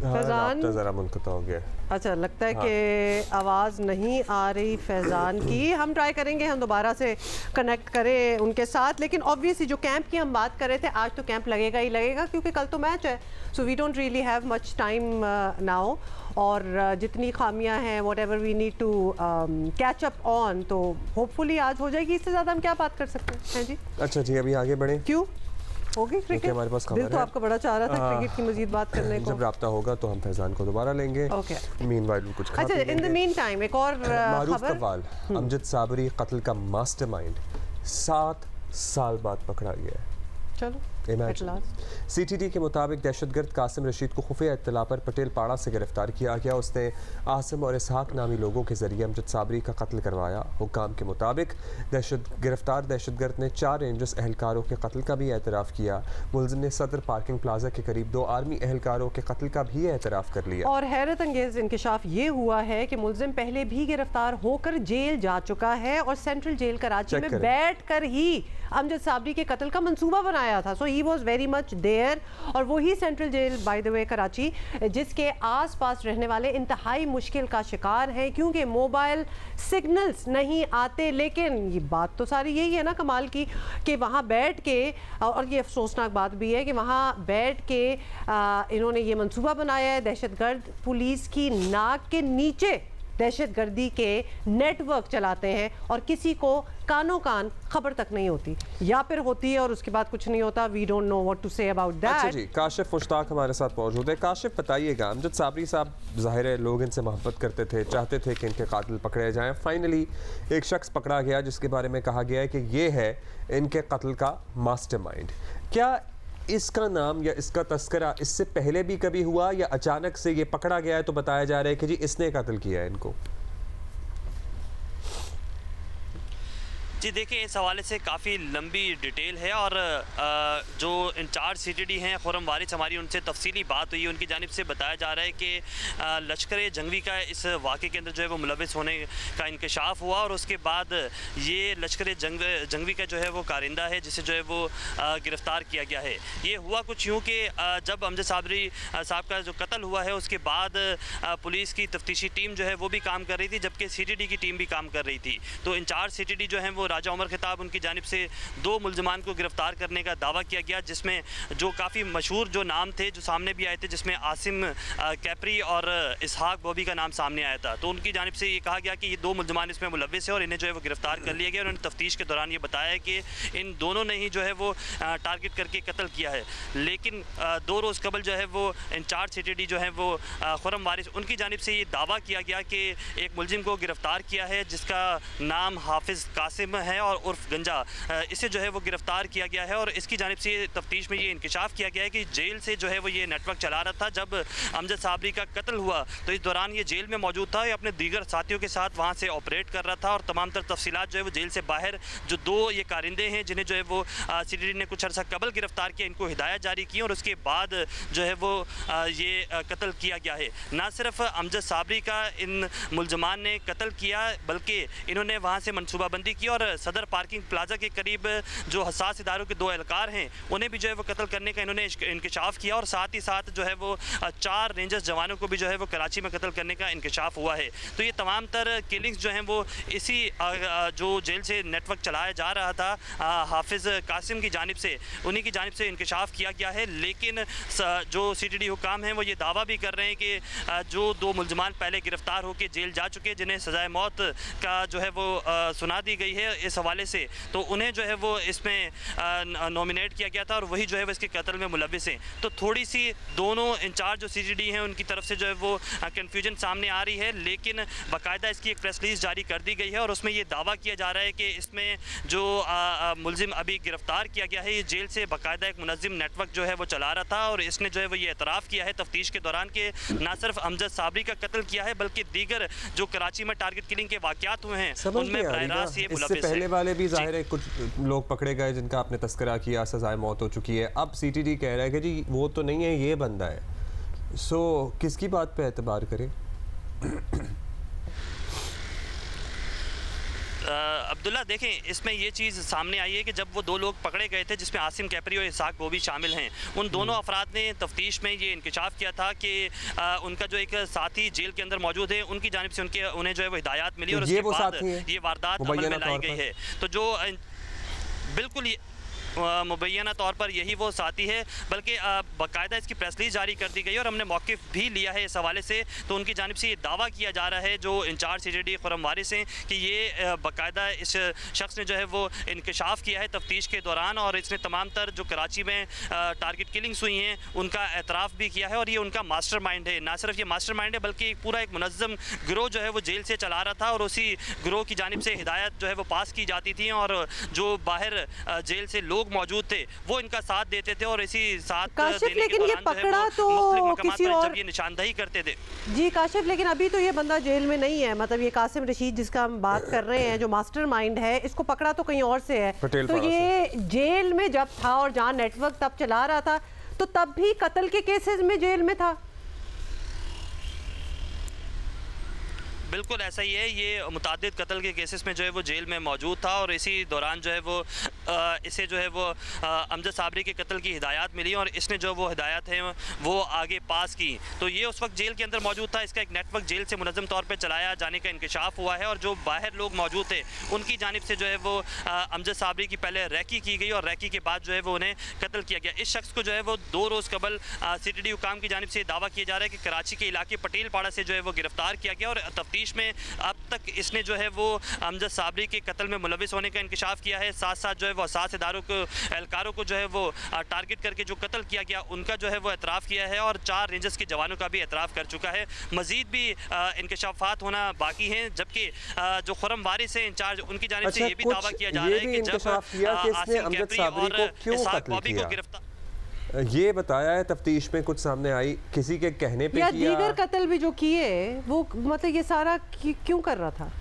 A: ज़रा मुनक़ता हो गया।
B: अच्छा, लगता है कि आवाज़ नहीं आ रही फैज़ान की। हम ट्राई करेंगे हम दोबारा से कनेक्ट करें उनके साथ, लेकिन ऑब्वियसली जो कैंप की हम बात कर रहे थे, आज तो कैंप लगेगा ही लगेगा क्योंकि कल तो मैच है। So we don't really have much time now, और जितनी खामियां हैं whatever we need to catch up on, तो होपफुली आज हो जाएगी। इससे ज़्यादा हम क्या बात कर सकते हैं जी?
A: अच्छा जी, अभी आगे बढ़े।
B: क्यों हो गई क्रिकेट?
A: हमारे पास
B: दिल तो आपका बड़ा चाह रहा था क्रिकेट की मजीद बात करने को।
A: जब राब्ता होगा तो हम फैजान को दोबारा लेंगे।
B: ओके,
A: मीनवाइल कुछ खा
B: अच्छा, इन द मीन टाइम एक और
A: मारूफ कव्वाल अमजद साबरी कत्ल का मास्टरमाइंड 7 साल बाद पकड़ा गया है।
B: चलो,
A: सीटीडी के मुताबिक दहशतगर्द कासिम रशीद को खुफिया इत्तला पर पटेल पाड़ा से गिरफ्तार किया गया। उसने आसिम और इसहाक नामी लोगों के जरिए अमजद साबरी का कत्ल करवाया। हुक्काम के मुताबिक गिरफ्तार दहशतगर्द ने 4 रेंजर्स एहलकारों के कत्ल का भी एतराफ़ किया। मुलजिम ने सदर पार्किंग प्लाजा के करीब 2 आर्मी एहलकारों के कत्ल का भी एतराफ़ कर लिया।
B: और हैरत अंगेज इंकशाफ ये हुआ है कि मुलजिम पहले भी गिरफ्तार होकर जेल जा चुका है और सेंट्रल जेल कराची में बैठ कर ही अमजद साबरी के कत्ल का मंसूबा बनाया था। So he was very much there, और वही central jail by the way Karachi जिसके आसपास रहने वाले इंतहाई मुश्किल का शिकार हैं क्योंकि मोबाइल सिग्नल्स नहीं आते। लेकिन ये बात तो सारी यही है ना कमाल की कि वहाँ बैठ के, और ये अफसोसनाक बात भी है कि वहाँ बैठ के इन्होंने ये मंसूबा बनाया है। दहशतगर्द पुलिस की नाक के नीचे दहशतगर्दी के नेटवर्क चलाते हैं और किसी को कानो कान खबर तक नहीं होती, या फिर होती है और उसके बाद कुछ नहीं होता। We don't know what to say about that.
A: अच्छा जी, काशिफ मुश्ताक हमारे साथ मौजूद है। काशिफ, बताइएगा, अमजद साबरी साहब ज़ाहिर है लोग इनसे मोहब्बत करते थे, चाहते थे कि इनके कातिल पकड़े जाएं। फाइनली एक शख्स पकड़ा गया जिसके बारे में कहा गया है कि ये है इनके कत्ल का मास्टरमाइंड। क्या इसका नाम या इसका तस्करा इससे पहले भी कभी हुआ या अचानक से ये पकड़ा गया है तो बताया जा रहा है कि जी इसने कत्ल किया है इनको?
G: जी देखिए, इस हवाले से काफ़ी लंबी डिटेल है और जो इंचार्ज सीटीडी हैं खुर्रम वारिस, हमारी उनसे तफसीली बात हुई। उनकी जानिब से बताया जा रहा है कि लश्कर जंगवी का इस वाक़े के अंदर जो है वो मुलविस होने का इंकशाफ हुआ और उसके बाद ये लश्कर जंगवी का जो है वो कारिंदा है जिसे जो है वो गिरफ़्तार किया गया है। ये हुआ कुछ यूँ कि जब अमजद साबरी साहब का जो कत्ल हुआ है उसके बाद पुलिस की तफ्तीशी टीम जो है वो भी काम कर रही थी, जबकि सीटीडी की टीम भी काम कर रही थी। तो इंचार्ज सीटीडी जो है वो राजा उमर खिताब, उनकी जानिब से 2 मुलजमान को गिरफ्तार करने का दावा किया गया, जिसमें जो काफ़ी मशहूर जो नाम थे जो सामने भी आए थे, जिसमें आसिम कैपरी और इसहाक बॉबी का नाम सामने आया था। तो उनकी जानिब से ये कहा गया कि ये 2 मुलजमान इसमें मुलविस है और इन्हें जो है वो गिरफ्तार कर लिया गया। उन्होंने तफ्तीश के दौरान ये बताया कि इन दोनों ने ही जो है वो टारगेट करके कत्ल किया है। लेकिन 2 रोज़ कबल जो है वो इंचार्ज सीटीडी जो है वो खुर्रम वारिस, उनकी जानिब से ये दावा किया गया कि एक मुलजिम को गिरफ्तार किया है जिसका नाम हाफिज़ कासिम है और उर्फ गंजा, इसे जो है वो गिरफ्तार किया गया है। और इसकी जानिब से तफ्तीश में ये इंकशाफ किया गया है कि जेल से जो है वो ये नेटवर्क चला रहा था। जब अमजद साबरी का कत्ल हुआ तो इस दौरान ये जेल में मौजूद था, ये अपने दीगर साथियों के साथ वहाँ से ऑपरेट कर रहा था और तमाम तर तफसीलात जो है वो जेल से बाहर जो 2 ये कारिंदे हैं जिन्हें जो है वो सीटीडी ने कुछ अर्सा कबल गिरफ्तार किया, इनको हिदायत जारी की और उसके बाद जो है वो ये कत्ल किया गया है। ना सिर्फ अमजद साबरी का इन मुलजमान ने कत्ल किया बल्कि इन्होंने वहाँ से मनसूबाबंदी की और सदर पार्किंग प्लाजा के करीब जो हसास इदारों के 2 एहलकार हैं उन्हें भी जो है वो कत्ल करने का इन्होंने इंकशाफ किया और साथ ही साथ जो है वो 4 रेंजर्स जवानों को भी जो है वो कराची में कत्ल करने का इंकशाफ हुआ है। तो ये तमाम तर किलिंग्स जो हैं वो इसी जो जेल से नेटवर्क चलाया जा रहा था हाफिज़ कासिम की जानिब से, उन्हीं की जानिब से इंकशाफ किया गया है। लेकिन जो सीटीडी हुकाम हैं वो ये दावा भी कर रहे हैं कि जो 2 मुलजमान पहले गिरफ्तार होकर जेल जा चुके जिन्हें सजाए मौत का जो है वो सुना दी गई है इस हवाले से, तो उन्हें जो है वो इसमें नॉमिनेट किया गया था और वही जो है वो इसके कत्ल में मुलविस हैं। तो थोड़ी सी दोनों इंचार्ज जो सीटीडी हैं उनकी तरफ से जो है वो कन्फ्यूजन सामने आ रही है, लेकिन बाकायदा इसकी एक प्रेस रिलीज जारी कर दी गई है और उसमें ये दावा किया जा रहा है कि इसमें जो मुलजिम अभी गिरफ्तार किया गया है ये जेल से बाकायदा एक मुनज़्ज़म नेटवर्क जो है वो चला रहा था और इसने जो है वो ये एतराफ़ किया है तफ्तीश के दौरान कि ना सिर्फ अमजद साबरी का कत्ल किया है बल्कि दीगर जो कराची में टारगेट किलिंग के वाक़यात हुए हैं उनमें बराह रास्त ये मुलविस है।
A: पहले वाले भी ज़ाहिर है कुछ लोग पकड़े गए जिनका आपने तस्करा किया, सजाए मौत हो चुकी है। अब सीटीडी कह रहा है कि जी वो तो नहीं है, ये बंदा है। सो किसकी बात पे एतबार करें?
G: अब्दुल्ला देखें, इसमें ये चीज़ सामने आई है कि जब वो 2 लोग पकड़े गए थे जिसमें आसिम कैपरी और इसाक बॉबी शामिल हैं, उन दोनों अफराद ने तफ्तीश में ये इंकशाफ किया था कि उनका जो एक साथी जेल के अंदर मौजूद है, उनकी जानिब से उन्हें जो है वो हिदायत मिली और उसके बाद ये वारदात अमल में लाई गई है। तो जो बिल्कुल मुबैना तौर पर यही वो साथी है, बल्कि बाकायदा इसकी प्रेस रिलीज जारी कर दी गई और हमने मौक़िफ़ भी लिया है इस हवाले से। तो उनकी जानिब से ये दावा किया जा रहा है जो इंचार्ज CJD खुर्रम वारिस हैं कि ये बाकायदा इस शख्स ने जो है वो इंकशाफ किया है तफ्तीश के दौरान और इसने तमाम तर जो कराची में टारगेट किलिंग्स हुई हैं उनका एतराफ़ भी किया है और ये उनका मास्टर माइंड है। ना सिर्फ ये मास्टर माइंड है बल्कि पूरा एक मुनज़्ज़म गिरोह जो है वो जेल से चला रहा था और उसी गिरोह की जानिब से हिदायत जो है वो पास की जाती थी और जो बाहर जेल से लोग मौजूद थे वो इनका साथ देते थे और इसी साथ
B: काशिफ, लेकिन ये पकड़ा तो किसी और
G: जब ये निशानदही करते थे।
B: जी काशिफ, लेकिन अभी तो ये बंदा जेल में नहीं है, मतलब ये कासिम रशीद जिसका हम बात कर रहे हैं जो मास्टरमाइंड है, इसको पकड़ा तो कहीं और से है। तो ये जेल में जब था और जहाँ नेटवर्क तब चला रहा था तो तब भी कत्ल के केसेस में जेल में था।
G: बिल्कुल ऐसा ही है, ये मुतादिद कत्ल के केसेस में जो है वो जेल में मौजूद था और इसी दौरान जो है वो इसे जो है वो अमजद साबरी के कत्ल की हिदायत मिली और इसने जो वो हिदायत है वो आगे पास की। तो ये उस वक्त जेल के अंदर मौजूद था, इसका एक नेटवर्क जेल से मुनज़्ज़म तौर पर चलाया जाने का इंकशाफ हुआ है और जो बाहर लोग मौजूद थे उनकी जानिब से जो है वो अमजद साबरी की पहले रैकी की गई और रैकी के बाद जो है वो उन्हें कत्ल किया गया। इस शख्स को जो है वो 2 रोज़ कबल CTD हुकाम की जानिब से दावा किया जा रहा है कि कराची के इलाके पटेल पाड़ा से जो है वो गिरफ्तार किया गया और तफ्तीश में अब तक इसने जो है वो अमजद साबरी के कत्ल में मुलविस होने का इंकशाफ किया है। साथ साथ जो है वो साथ इदारों को एहलकारों को जो है वो टारगेट करके जो कत्ल किया गया उनका जो है वो एतराफ़ किया है और 4 रेंजर्स के जवानों का भी एतराफ़ कर चुका है। मज़ीद भी इंकशाफात होना बाकी हैं, जबकि जो खुर्रम वारिस हैं इंचार्ज उनकी जानिब से ये भी दावा किया जा रहा है कि जब आसिम कैपरी और इसाक बॉबी को गिरफ्तार
A: ये बताया है तफ्तीश में, कुछ सामने आई किसी के कहने पे
B: या
A: किया
B: दीगर कत्ल भी जो किए वो मतलब ये सारा क्यों कर रहा था?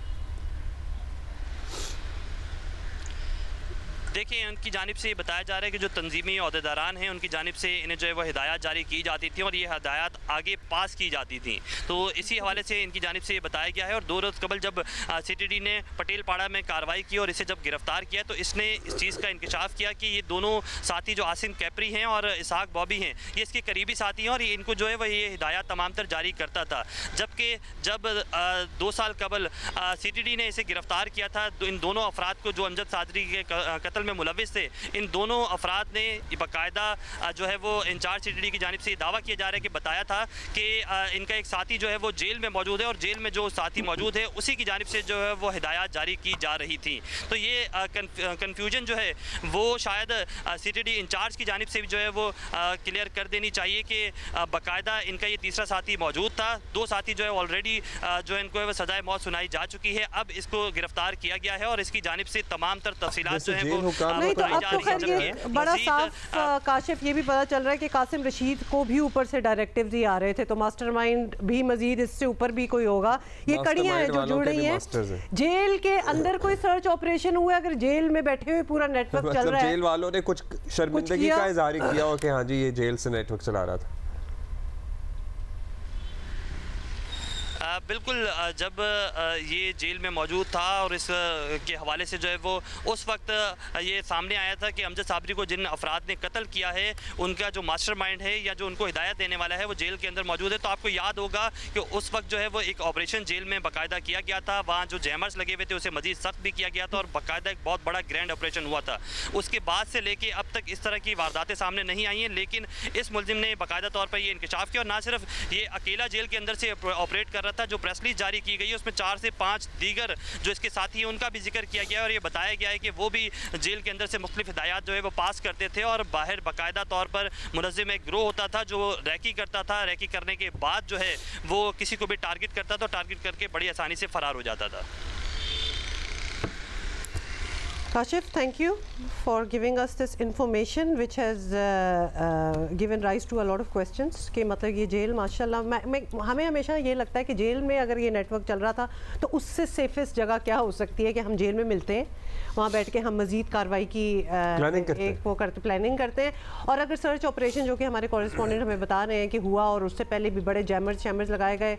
G: देखिए उनकी जानिब से ये बताया जा रहा है कि जो तंजीमी अहदेदारान हैं उनकी जानिब से इन्हें जो है वो हिदायत जारी की जाती थी और ये हिदायत आगे पास की जाती थी। तो इसी हवाले से इनकी जानिब से ये बताया गया है और 2 रोज़ कबल जब CTD ने पटेल पाड़ा में कार्रवाई की और इसे जब गिरफ्तार किया तो इसने इस चीज़ का इंकशाफ किया कि ये दोनों साथी जो आसिम कैपरी हैं और इसाक बॉबी हैं ये इसके करीबी साथी हैं और ये इनको जो है वह ये हिदायत तमाम तर जारी करता था। जबकि जब 2 साल कबल CTD ने इसे गिरफ्तार किया था तो इन दोनों अफराद को जो अमजद साबरी के कत्ल में मुलविस थे इन दोनों अफराद ने बाकायदा जो है वो इंचार्ज CTD की जानिब से दावा किया जा रहा है कि बताया था कि इनका एक साथी जो है वो जेल में मौजूद है और जेल में जो साथी मौजूद है उसी की जानिब से जो है वो हिदायत जारी की जा रही थी। तो ये कन्फ्यूजन जो है वो शायद CTD इंचार्ज की जानिब से भी जो है वो क्लियर कर देनी चाहिए कि बाकायदा इनका ये तीसरा साथी मौजूद था। 2 साथी जो है ऑलरेडी जो है इनको है वो सज़ाए मौत सुनाई जा चुकी है, अब इसको गिरफ्तार किया गया है और इसकी जानिब से तमाम तर तफसीलात जो है वो
B: नहीं। तो अब तो खैर ये बड़ा साफ काशिफ ये भी पता चल रहा है कि कासिम रशीद को भी ऊपर से डायरेक्टिव्स ही आ रहे थे, तो मास्टरमाइंड भी मजीद इससे ऊपर भी कोई होगा। ये कड़ियां हैं जो जुड़ रही हैं। जेल के अंदर कोई सर्च ऑपरेशन हुआ, अगर जेल में बैठे हुए पूरा नेटवर्क चल रहा है,
A: जेल वालों ने कुछ शर्मिंदगी का इज़हार किया हो कि हाँ जी ये जेल से नेटवर्क चला रहा था।
G: बिल्कुल, जब ये जेल में मौजूद था और इस के हवाले से जो है वो उस वक्त ये सामने आया था कि अमजद साबरी को जिन अफराद ने कत्ल किया है उनका जो मास्टरमाइंड है या जो उनको हिदायत देने वाला है वो जेल के अंदर मौजूद है। तो आपको याद होगा कि उस वक्त जो है वो एक ऑपरेशन जेल में बाकायदा किया गया था, वहाँ जो जैमर्स लगे हुए थे उसे मजीद सख्त भी किया गया था और बाकायदा एक बहुत बड़ा ग्रैंड ऑपरेशन हुआ था। उसके बाद से लेके अब तक इस तरह की वारदातें सामने नहीं आई हैं, लेकिन इस मुलजिम ने बाकायदा तौर पर ये इंकशाफ किया और ना सिर्फ ये अकेला जेल के अंदर से ऑपरेट कर रहा था। जो प्रेस रिलीज जारी की गई है उसमें 4 से 5 दीगर जो इसके साथी हैं उनका भी जिक्र किया गया और ये बताया गया है कि वो भी जेल के अंदर से मुख्तलिफ हिदायत जो है वो पास करते थे और बाहर बाकायदा तौर पर मुनज़्ज़म एक गिरोह होता था जो रैकी करता था। रैकी करने के बाद जो है वो किसी को भी टारगेट करता था, टारगेट करके बड़ी आसानी से फरार हो जाता था।
B: Kashif, thank you for giving us this information which has given rise to a lot of questions कि मतलब ये जेल माशाल्लाह हमें हमेशा ये लगता है कि जेल में अगर ये नेटवर्क चल रहा था तो उससे सेफेस्ट जगह क्या हो सकती है कि हम जेल में मिलते हैं, वहाँ बैठ के हम मज़ीद कार्रवाई की प्लानिंग करते हैं और अगर सर्च ऑपरेशन जो कि हमारे कॉरेस्पॉन्डेंट हमें बता रहे हैं कि हुआ और उससे पहले भी बड़े जैमर्स लगाए गए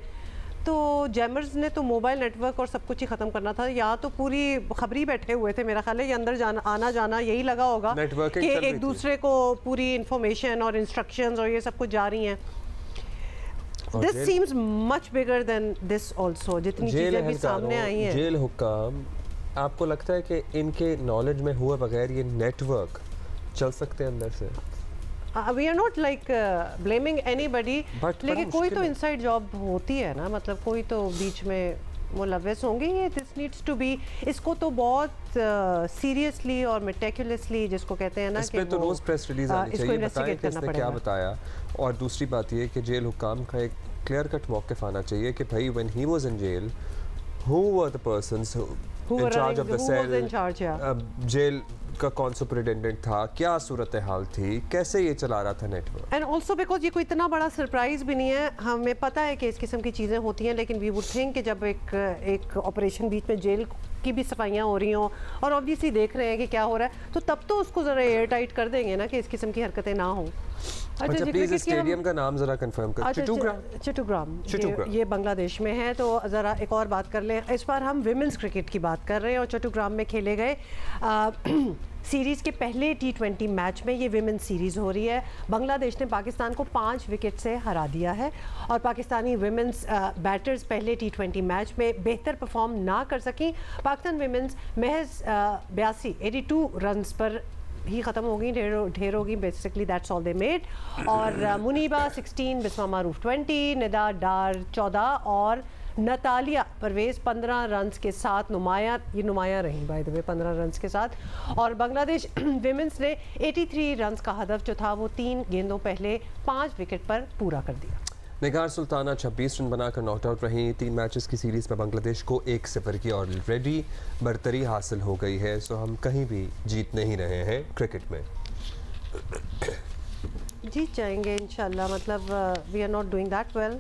B: तो जैमर्स ने तो मोबाइल नेटवर्क और सब कुछ ही ख़त्म करना था, या तो पूरी खबरी बैठे हुए थे मेरा ख्याल है, ये अंदर जाना आना जाना यही लगा होगा कि एक दूसरे को पूरी इंफॉर्मेशन और इंस्ट्रक्शंस और ये सब कुछ जा रही हैं। This seems much bigger than this also, जितनी चीज़ें भी सामने आई हैं।
A: जेल हुक्काम, आपको लगता है कि इनके नॉलेज में हुए बगैर ये नेटवर्क चल सकते हैं अंदर से?
B: We are not like blaming anybody, लेकिन कोई तो इनसाइड जॉब होती है ना, मतलब कोई तो बीच में मुलव्वस होंगे। ये दिस नीड्स टू बी, इसको तो बहुत सीरियसली और मेटिकुलसली जिसको कहते हैं ना,
A: कि तो रोज प्रेस रिलीज आनी चाहिए, बताएं कि इसने क्या बताया। और दूसरी बात ये कि जेल हुक्काम का एक क्लियर कट मौक़िफ़ आना चाहिए कि भाई when he was in jail who were the persons in charge of the cell, jail का कौन सुपरिटेंडेंट था, क्या सूरत हाल थी, कैसे ये चला रहा था नेटवर्क।
B: एंड ऑल्सो बिकॉज ये कोई इतना बड़ा सरप्राइज भी नहीं है, हमें पता है कि इस किस्म की चीज़ें होती हैं, लेकिन वी वुड थिंक कि जब एक ऑपरेशन बीच में जेल की भी सफाइयाँ हो रही हों और ऑब्वियसली देख रहे हैं कि क्या हो रहा है, तो तब तो उसको ज़रा एयर टाइट कर देंगे ना कि इस किस्म की हरकतें ना हों।
A: अच्छा प्लीज स्टेडियम का नाम जरा कंफर्म कर।
B: चट्टोग्राम ये बांग्लादेश में है। तो ज़रा एक और बात कर लें, इस बार हम विमेंस क्रिकेट की बात कर रहे हैं और चट्टोग्राम में खेले गए सीरीज़ के पहले T20 मैच में ये विमेंस सीरीज़ हो रही है। बांग्लादेश ने पाकिस्तान को 5 विकेट से हरा दिया है और पाकिस्तानी विमेंस बैटर्स पहले T20 मैच में बेहतर परफॉर्म ना कर सकें। पाकिस्तान विमेंस महज 82 रन्स पर ही ख़त्म होगी, ढेर होगी, basically that's all they made. और मुनीबा 16, बिस्मा मारूफ 20, निदा डार 14 और नतालिया परवेज़ 15 रन्स के साथ नुमायाँ रही बाय द वे 15 रन्स के साथ। और बांग्लादेश विमेंस ने 83 रन्स का हदफ जो था वो 3 गेंदों पहले 5 विकेट पर पूरा कर दिया।
A: निगार सुल्ताना 26 रन बनाकर नॉट आउट रही। 3 मैचेस की सीरीज़ में बांग्लादेश को 1-0 की ऑलरेडी बरतरी हासिल हो गई है। सो हम कहीं भी जीत नहीं रहे हैं क्रिकेट में,
B: जीत जाएंगे इंशाल्लाह, मतलब we are not doing that well.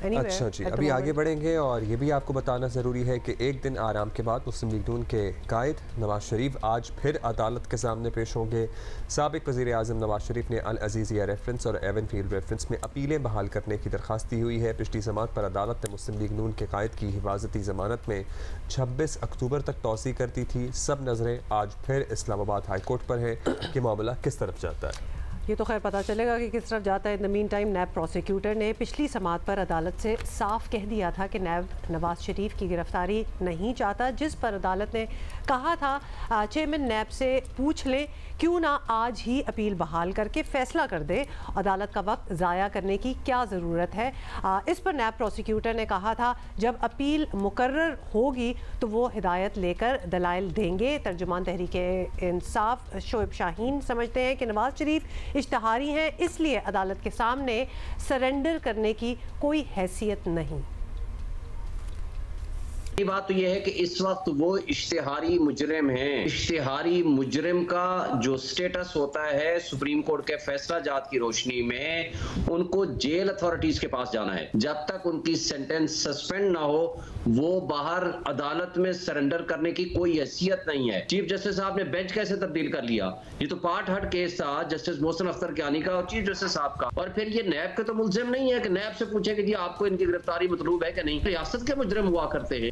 A: अच्छा जी, अभी आगे बढ़ेंगे और ये भी आपको बताना ज़रूरी है कि एक दिन आराम के बाद मुस्लिम लीग नून के कायद नवाज शरीफ आज फिर अदालत के सामने पेश होंगे। साबिक वज़ीर आज़म नवाज शरीफ ने अल अज़ीज़िया रेफरेंस और एवनफील्ड रेफरेंस में अपीलें बहाल करने की दरख्वास्त दी हुई है। पिछली समात पर अदालत ने मुस्लिम लीग नून के कायद की हिफाजती ज़मानत में 26 अक्टूबर तक तोसी कर दी थी। सब नज़रें आज फिर इस्लामाबाद हाई कोर्ट पर है कि मामला किस तरफ जाता है।
B: ये तो खैर पता चलेगा कि किस तरफ जाता है। इन द मीन टाइम नैब प्रोसिक्यूटर ने पिछली समात पर अदालत से साफ कह दिया था कि नैब नवाज शरीफ की गिरफ्तारी नहीं चाहता, जिस पर अदालत ने कहा था चेयरमैन नैब से पूछ लें क्यों ना आज ही अपील बहाल करके फैसला कर दे, अदालत का वक्त ज़ाया करने की क्या ज़रूरत है। इस पर नैब प्रोसिक्यूटर ने कहा था जब अपील मुकर्रर होगी तो वो हिदायत लेकर दलाइल देंगे। तर्जुमान तहरीक इंसाफ शोएब शाहीन समझते हैं कि नवाज शरीफ इश्तहारी हैं, इसलिए अदालत के सामने सरेंडर करने की कोई हैसियत नहीं।
H: बात तो यह है कि इस वक्त वो इश्तिहारी मुजरिम हैं। इश्तिहारी मुजरिम का जो स्टेटस होता है सुप्रीम कोर्ट के फैसला जात की रोशनी में उनको जेल अथॉरिटीज के पास जाना है। जब तक उनकी सेंटेंस सस्पेंड ना हो वो बाहर अदालत में सरेंडर करने की कोई हैसियत नहीं है। चीफ जस्टिस साहब ने बेंच कैसे तब्दील कर लिया, ये तो पार्ट हट केस था जस्टिस मोहसिन अख्तर कियानी का और चीफ जस्टिस साहब का। और फिर ये नैब के तो मुलजिम नहीं है कि नैब से पूछे कि जी आपको इनकी गिरफ्तारी मतलूब है कि नहीं, रियासत के मुजरिम हुआ करते हैं।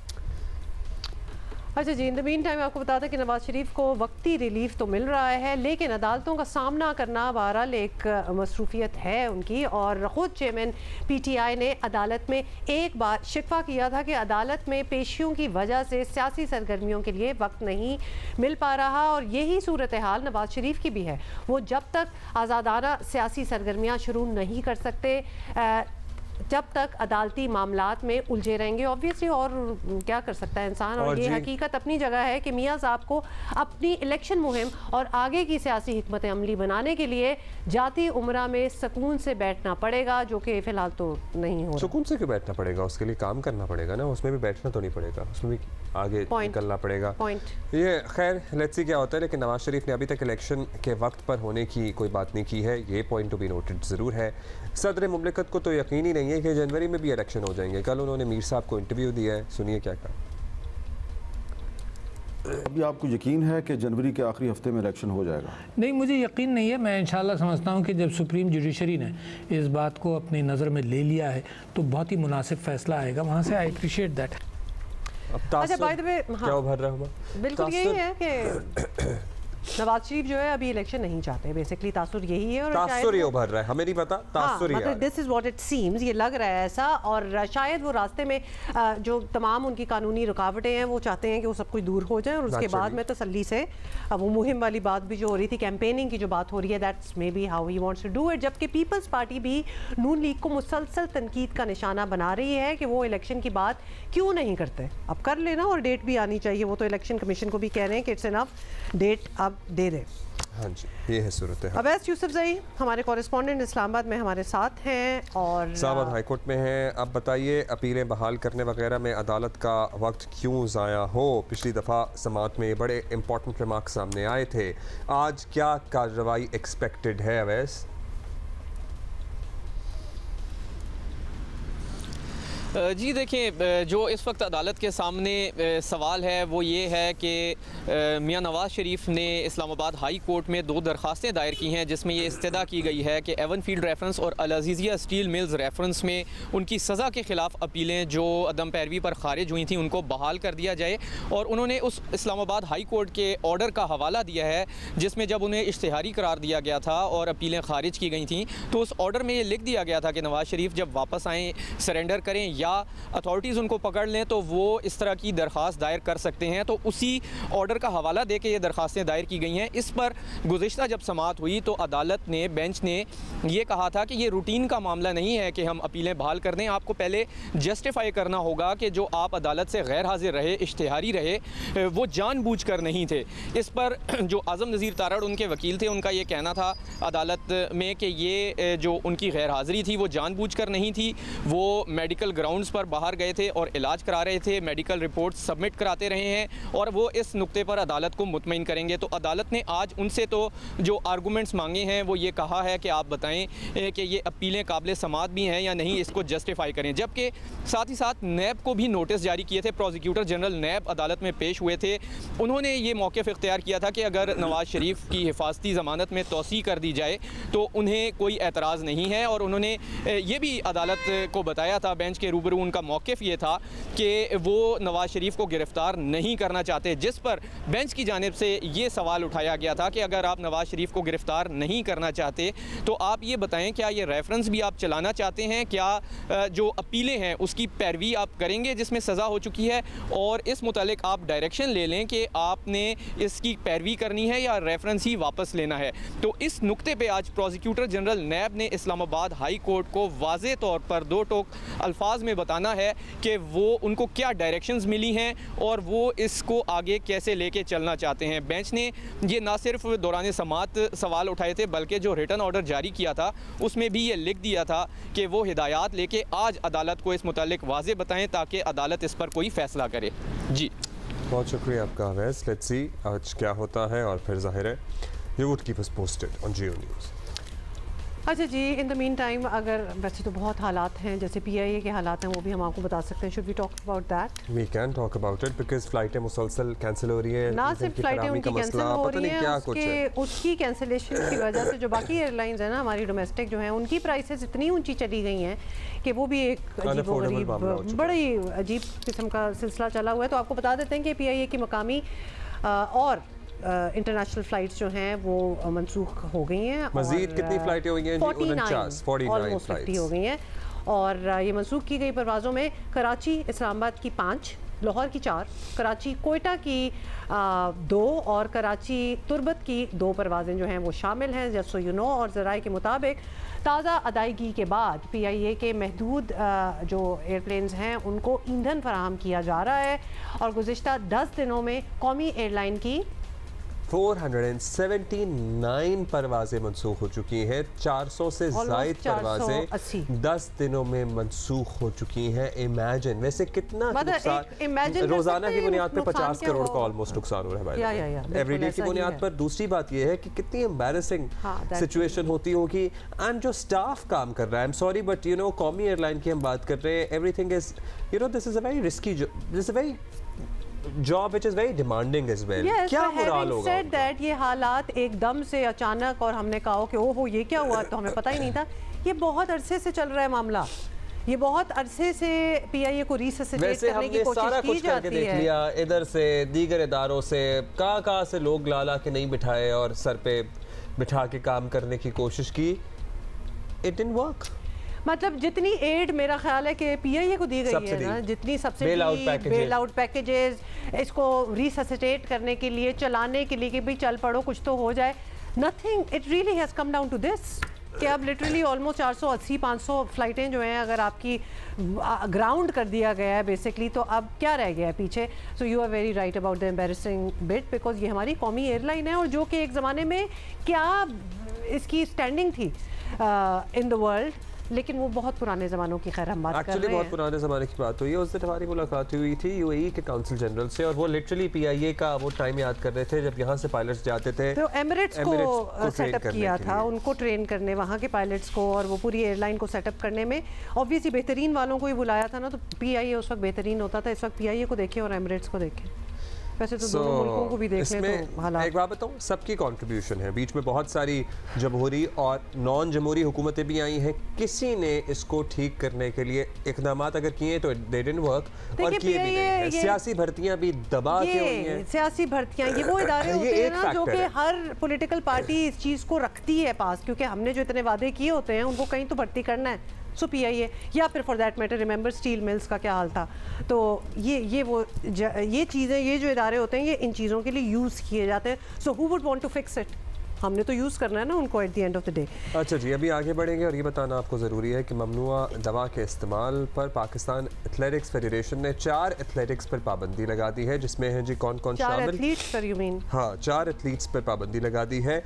B: अच्छा जी, इन द मीन टाइम आपको बताते कि नवाज शरीफ को वक्ती रिलीफ तो मिल रहा है, लेकिन अदालतों का सामना करना बहरहाल एक मसरूफियत है उनकी। और ख़ुद चेयरमैन PTI ने अदालत में एक बार शिकवा किया था कि अदालत में पेशियों की वजह से सियासी सरगर्मियों के लिए वक्त नहीं मिल पा रहा, और यही सूरत हाल नवाज शरीफ की भी है। वो जब तक आज़ादाना सियासी सरगर्मियाँ शुरू नहीं कर सकते जब तक अदालती मामलात में उलझे रहेंगे ऑब्वियसली, और क्या कर सकता है इंसान। और ये हकीकत अपनी जगह है कि मियाँ साहब को अपनी इलेक्शन मुहिम और आगे की सियासी हिकमत अमली बनाने के लिए जाती उम्रा में सुकून से बैठना पड़ेगा, जो कि फ़िलहाल तो नहीं हो रहा।
A: सुकून से क्यों बैठना पड़ेगा, उसके लिए काम करना पड़ेगा ना, उसमें भी बैठना तो नहीं पड़ेगा, उसमें भी आगे निकलना पड़ेगा। ये खैर लेट्स सी क्या होता है, लेकिन नवाज शरीफ ने अभी तक इलेक्शन के वक्त पर होने की कोई बात नहीं की है, ये पॉइंट टू बी नोटेड ज़रूर है। सदर मुमलिकत को तो यकीन ही नहीं है कि जनवरी में भी इलेक्शन हो जाएंगे। कल उन्होंने मीर साहब को इंटरव्यू दिया है, सुनिए क्या कहा।
I: अभी आपको यकीन है कि जनवरी के आखिरी हफ्ते में इलेक्शन हो जाएगा?
J: नहीं, मुझे यकीन नहीं है। मैं इंशाल्लाह समझता हूँ कि जब सुप्रीम जुडिशरी ने इस बात को अपनी नज़र में ले लिया है तो बहुत ही मुनासिब फैसला आएगा वहाँ से। I appreciate that.
B: अच्छा, बाय द वे,
A: क्या उभर रहा है?
B: बिल्कुल यही है कि नवाज शरीफ जो है अभी इलेक्शन नहीं चाहते। बेसिकली तासुर यही है। और
A: तासुर ये उभर रहा है, हमें नहीं पता, तासुर ये
B: मतलब this is what it seems, ये लग रहा है ऐसा। और शायद वो रास्ते में जो तमाम उनकी कानूनी रुकावटें हैं वो चाहते हैं कि वो सब कुछ दूर हो जाए और उसके बाद में तसल्ली से वो मुहिम वाली बात भी जो हो रही थी, कैंपेनिंग की जो बात हो रही है, that's maybe how he wants to do it. जबकि पीपल्स पार्टी भी नून लीग को मुसलसल तनकीद का निशाना बना रही है कि वो इलेक्शन की बात क्यों नहीं करते। अब कर लेना, और डेट भी आनी चाहिए। वो तो इलेक्शन कमीशन को भी कह रहे हैं कि इट्स इनफ, डेट अब दे दे।
A: हाँ जी, ये है सूरत है।
B: अवैस यूसुफजई हमारे कॉरेस्पॉन्डेंट इस्लामाबाद में हमारे साथ हैं और
A: इस्लामाबाद हाई कोर्ट में हैं। अब बताइए, अपीलें बहाल करने वगैरह में अदालत का वक्त क्यों ज़ाया हो? पिछली दफ़ा समाअत में बड़े इंपॉर्टेंट रिमार्क सामने आए थे। आज क्या कार्रवाई एक्सपेक्टेड है अवैस?
K: जी देखिए, जो इस वक्त अदालत के सामने सवाल है वो ये है कि मियां नवाज़ शरीफ ने इस्लामाबाद हाई कोर्ट में 2 दरख्वास्तें दायर की हैं, जिसमें ये इस्तदा की गई है कि एवन फील्ड रेफरेंस और अल अज़ीज़िया स्टील मिल्स रेफरेंस में उनकी सज़ा के ख़िलाफ़ अपीलें जो अदम पैरवी पर खारिज हुई थी उनको बहाल कर दिया जाए। और उन्होंने उस इस्लामाबाद हाई कोर्ट के ऑर्डर का हवाला दिया है जिसमें जब उन्हें इश्तिहारी करार दिया गया था और अपीलें खारिज की गई थी तो उस ऑर्डर में ये लिख दिया गया था कि नवाज़ शरीफ जब वापस आएँ, सरेंडर करें या अथॉरिटीज़ उनको पकड़ लें तो वो इस तरह की दरख्वास्त दायर कर सकते हैं। तो उसी ऑर्डर का हवाला दे के ये दरख्वास्तें दायर की गई हैं। इस पर गुज़िश्ता जब समाअत हुई तो अदालत ने, बेंच ने ये कहा था कि ये रूटीन का मामला नहीं है कि हम अपीलें बहाल कर दें। आपको पहले जस्टिफाई करना होगा कि जो आप अदालत से गैर हाजिर रहे, इश्तिहारी रहे, वो जानबूझकर नहीं थे। इस पर जो आज़म नज़ीर तारड़ उनके वकील थे, उनका ये कहना था अदालत में कि ये जो उनकी गैर हाज़िरी थी वो जानबूझकर नहीं थी। वो मेडिकल ग्राउंड्स पर बाहर गए थे और इलाज करा रहे थे, मेडिकल रिपोर्ट सबमिट कराते रहे हैं और वो इस नुक्ते पर अदालत को मुतमईन करेंगे। तो अदालत ने आज उनसे तो जो आर्गूमेंट्स मांगे हैं वो ये कहा है कि आप बताएं कि ये अपीलें काबिल समाअत भी हैं या नहीं, इसको जस्टिफाई करें। जबकि साथ ही साथ नैब को भी नोटिस जारी किए थे। प्रोसिक्यूटर जनरल नैब अदालत में पेश हुए थे। उन्होंने ये मौक़िफ़ इख्तियार किया था कि अगर नवाज़ शरीफ की हिफाजती ज़मानत में तोसी कर दी जाए तो उन्हें कोई एतराज़ नहीं है। और उन्होंने ये भी अदालत को बताया था, बेंच के रूबरू उनका मौक़िफ़ ये था कि वो नवाज़ शरीफ को गिरफ़्तार नहीं करना चाहते, जिस पर बेंच की जानिब से ये सवाल उठाया गया था कि अगर आप नवाज़ शरीफ को गिरफ़्तार नहीं करना चाहते तो आप ये बताएं क्या ये रेफरेंस भी आप चलाना चाहते हैं, क्या जो अपीलें हैं उसकी पैरवी आप करेंगे जिसमें सज़ा हो चुकी है, और इस मुतालिक आप डायरेक्शन ले लें कि आपने इसकी पैरवी करनी है या रेफरेंस ही वापस लेना है। तो इस नुक्ते पर आज प्रोसिक्यूटर जनरल नैब ने इस्लामाबाद हाई कोर्ट को वाज़े तौर पर 2 टोक अल्फाज में बताना है कि वो उनको क्या डायरेक्शंस मिली हैं और वो इसको आगे कैसे लेके चलना चाहते हैं। बेंच ने ये ना सिर्फ दौरान समाअत सवाल उठाए थे बल्कि जो रिटन ऑर्डर जारी किया था उसमें भी ये लिख दिया था कि वो हिदायत लेके आज अदालत को इस मुतालिक वाज़े बताएं ताकि अदालत इस पर कोई फ़ैसला करे। जी
A: बहुत शुक्रिया आपका अवैस। लेट्स सी आज क्या होता है और फिर ज़ाहिर है you would keep us posted on Jio news.
B: अच्छा जी, इन द मीन टाइम अगर वैसे तो बहुत हालात हैं, जैसे PIA के हालात हैं, वो भी हम आपको बता सकते हैं। Should we talk about that?
A: We can talk about it because फ्लाइटें मुसलसल कैंसिल हो रही है।
B: ना सिर्फ फ्लाइटें उनकी कैंसिल हो रही हैं, उसकी कैंसिलेशन की वजह से जो बाकी एयरलाइंस हैं ना हमारी डोमेस्टिक जो हैं उनकी प्राइसेस इतनी ऊंची चली गई हैं कि वो भी एक अजीब बड़ी अजीब किस्म का सिलसिला चला हुआ है। तो आपको बता देते हैं कि PIA की मकामी और इंटरनेशनल फ़्लाइट्स जो हैं वो मनसूख हो गई हैं।
A: मज़ीद कितनी फ़्लाइटें हुई हैं?
B: 49 50 हो गई हैं और ये मनसूख की गई परवाज़ों में कराची इस्लामाबाद की 5, लाहौर की 4, कराची कोयटा की 2 और कराची तुर्बत की 2 परवाज़ें जो हैं वो शामिल हैं। जस्ट सो यू नो, और ज़राए के मुताबिक ताज़ा अदायगी के बाद PIA के महदूद जो एयरप्लेन्स हैं उनको ईंधन फराहम किया जा रहा है और गुज़िश्ता 10 दिनों में कौमी एयरलाइन की
A: 479 परवाज़ें मनसूख हो चुकी हैं। 400 से ज़ायद परवाज़ें 10 दिनों में मनसूख हो चुकी हैं। इमेजिन वैसे कितना नुकसान रोज़ाना की बुनियाद पर 50 करोड़ का ऑलमोस्ट नुकसान हो रहा है एवरीडे की बुनियाद पर। दूसरी बात यह है कि कितनी एम्बैरेसिंग सिचुएशन होती होगी एंड जो स्टाफ काम कर रहा है, I am sorry but you know कौमी एयरलाइन की हम बात कर रहे हैं, everything is you know this is a very risky, this is a very job which is very demanding as well.
B: Yes,
A: क्या
B: but
A: मोराल
B: having
A: होगा
B: said that, ये हालात एकदम से अचानक और हमने कहा कि ओहो ये क्या हुआ, तो हमें पता ही नहीं था। ये बहुत अरसे से चल रहा है मामला, ये बहुत अरसे से पीआईए को रिससिटेट करने की कोशिश की जाती है।
A: देख लिया इधर से, दीगर इदारों से, कहाँ से लोग ला के नहीं बिठाए और सर पे बिठा के काम करने की कोशिश की, इट डिडंट वर्क।
B: मतलब जितनी एड मेरा ख्याल है कि पीआईए को दी गई है ना, जितनी सब्सिडी, बेल आउट पैकेजेस, इसको रिससिटेट करने के लिए, चलाने के लिए कि भाई चल पड़ो कुछ तो हो जाए, nothing, it really has come down to this कि अब लिटरली ऑलमोस्ट 480-500 फ्लाइटें जो हैं अगर आपकी ग्राउंड कर दिया गया है बेसिकली, तो अब क्या रह गया है पीछे। So you are very right about the embarrassing bit, because ये हमारी कौमी एयरलाइन है और जो कि एक ज़माने में क्या इसकी स्टैंडिंग थी इन द वर्ल्ड, लेकिन वो बहुत पुराने ज़मानों की, खैर हम बात कर रहे हैं।
A: बहुत पुराने ज़माने की बात हुई है। उस दिन हमारी मुलाकात हुई थी यूएई के काउंसिल जनरल से और वो लिटरली पीआईए का वो टाइम याद कर रहे थे जब यहाँ से पायलट्स जाते थे
B: तो एमिरेट्स को सेटअप किया था, उनको ट्रेन करने, वहाँ के पायलट्स को, और वो पूरी एयरलाइन को सेटअप करने में ऑब्वियसली बेहतरीन वालों को ही बुलाया था ना, तो पीआईए उस वक्त बेहतरीन होता था। इस वक्त पीआईए को देखें और एमिरेट्स को देखें, वैसे तो दोनों मुल्कों को भी देखने तो हालात।
A: एक बात बताऊं, सबकी कंट्रीब्यूशन है, बीच में बहुत सारी जमहूरी और नॉन जमहूरी हुकूमतें भी आई हैं, किसी ने इसको ठीक करने के लिए इकदाम अगर किए तो दे डिडंट वर्क और किए भी नहीं। सियासी भर्तियां भी दबा के हुई हैं,
B: सियासी भर्तियां, ये वो इदारे होते हैं ना जो कि हर पॉलिटिकल पार्टी इस चीज़ को रखती है पास, क्योंकि हमने जो इतने वादे किए होते हैं उनको कहीं तो भर्ती करना है। सो पीआईए या फिर for that matter remember steel mills का क्या हाल था, तो ये चीज़ें, ये जो इदारे होते हैं ये इन चीज़ों के लिए यूज़ किए जाते हैं। So who would want to fix it, हमने तो यूज़ करना है ना उनको at the end of the day.
A: अच्छा जी, अभी आगे बढ़ेंगे और ये बताना आपको ज़रूरी है कि ममनुआ दवा के इस्तेमाल पर पाकिस्तान एथलेटिक्स फेडरेशन ने 4 एथलेटिक्स पर पाबंदी लगा दी है, जिसमें है जी कौन कौन शामिल। हाँ, 4 एथलीट्स पर पाबंदी लगा दी है।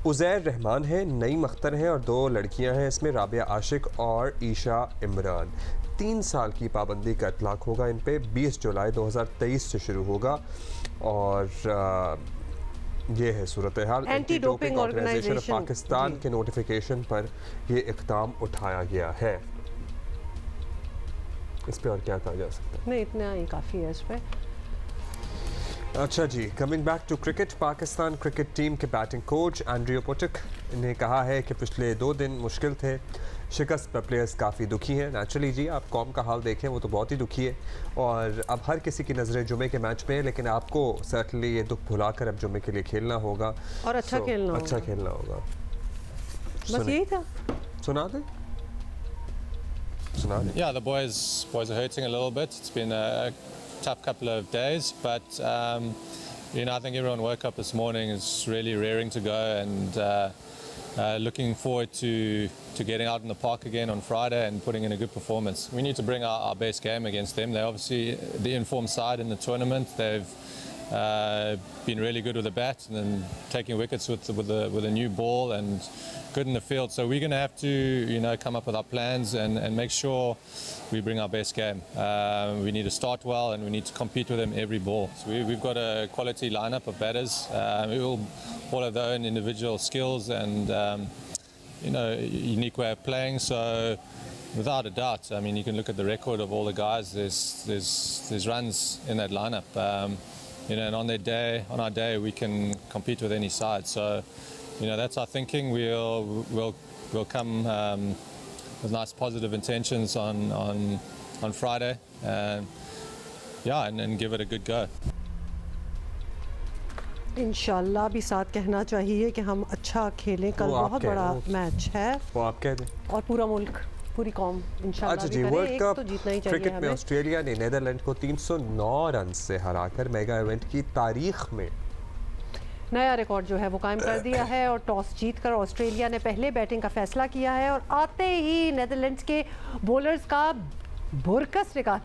A: उज़ैर रहमान है, नईम अख्तर है और 2 लड़कियां हैं, इसमें राबिया आशिक और ईशा इमरान। 3 साल की पाबंदी का इतलाक होगा इन पे, 20 जुलाई 2023 से शुरू होगा और ये है सूरत हाल।
B: Anti doping organisation of
A: Pakistan के नोटिफिकेशन पर ये इक़दाम उठाया गया है। इस पे और क्या कहा जा सकता है?
B: नहीं, इतना ही काफ़ी है इस पे।
A: अच्छा जी, coming back to cricket, Pakistan cricket team के बैटिंग कोच एंड्रियो पोटिक ने कहा है कि पिछले 2 दिन मुश्किल थे, शिकस्त पर प्लेयर्स काफ़ी दुखी हैं। नेचुरली जी, आप कौम का हाल देखें, वो तो बहुत ही दुखी है और अब हर किसी की नज़रें जुमे के मैच में है, लेकिन आपको सर्टनली ये दुख भुलाकर अब जुमे के लिए खेलना होगा
B: और अच्छा
A: खेलना होगा।
B: बस यही था,
A: सुना दें।
L: Yeah, the boys are hurting a little bit. It's been a tough couple of days, but I think everyone woke up this morning is really raring to go and looking forward to getting out in the park again on Friday and putting in a good performance. We need to bring our best game against them. They're obviously the informed side in the tournament. They've been really good with the bat and then taking wickets with a new ball and good in the field. So we're going to have to come up with our plans and make sure we bring our best game. We need to start well and we need to compete with them every ball. So we've got a quality lineup of batters. We all have their own individual skills and unique way of playing. So without a doubt, I mean, you can look at the record of all the guys. There's runs in that lineup. And on our day, we can compete with any side. So, that's our thinking. We'll come with nice positive intentions on Friday, and give it a good go.
B: इंशाल्लाह भी साथ कहना चाहिए कि हम अच्छा खेलें। कल बहुत बड़ा मैच है,
A: वो आप कह दें,
B: और पूरा मुल्क, पूरी कौम इंशाल्लाह भी करे, एक तो जीतना ही चाहिए
A: क्रिकेट में ऑस्ट्रेलिया ने नीदरलैंड को 309 रन से हराकर मेगा इवेंट की तारीख में
B: नया रिकॉर्ड जो है वो कायम कर दिया है और टॉस जीतकर ऑस्ट्रेलिया ने पहले बैटिंग का फैसला किया है और आते ही नीदरलैंड्स के बॉलर्स का भुरकस निकाल,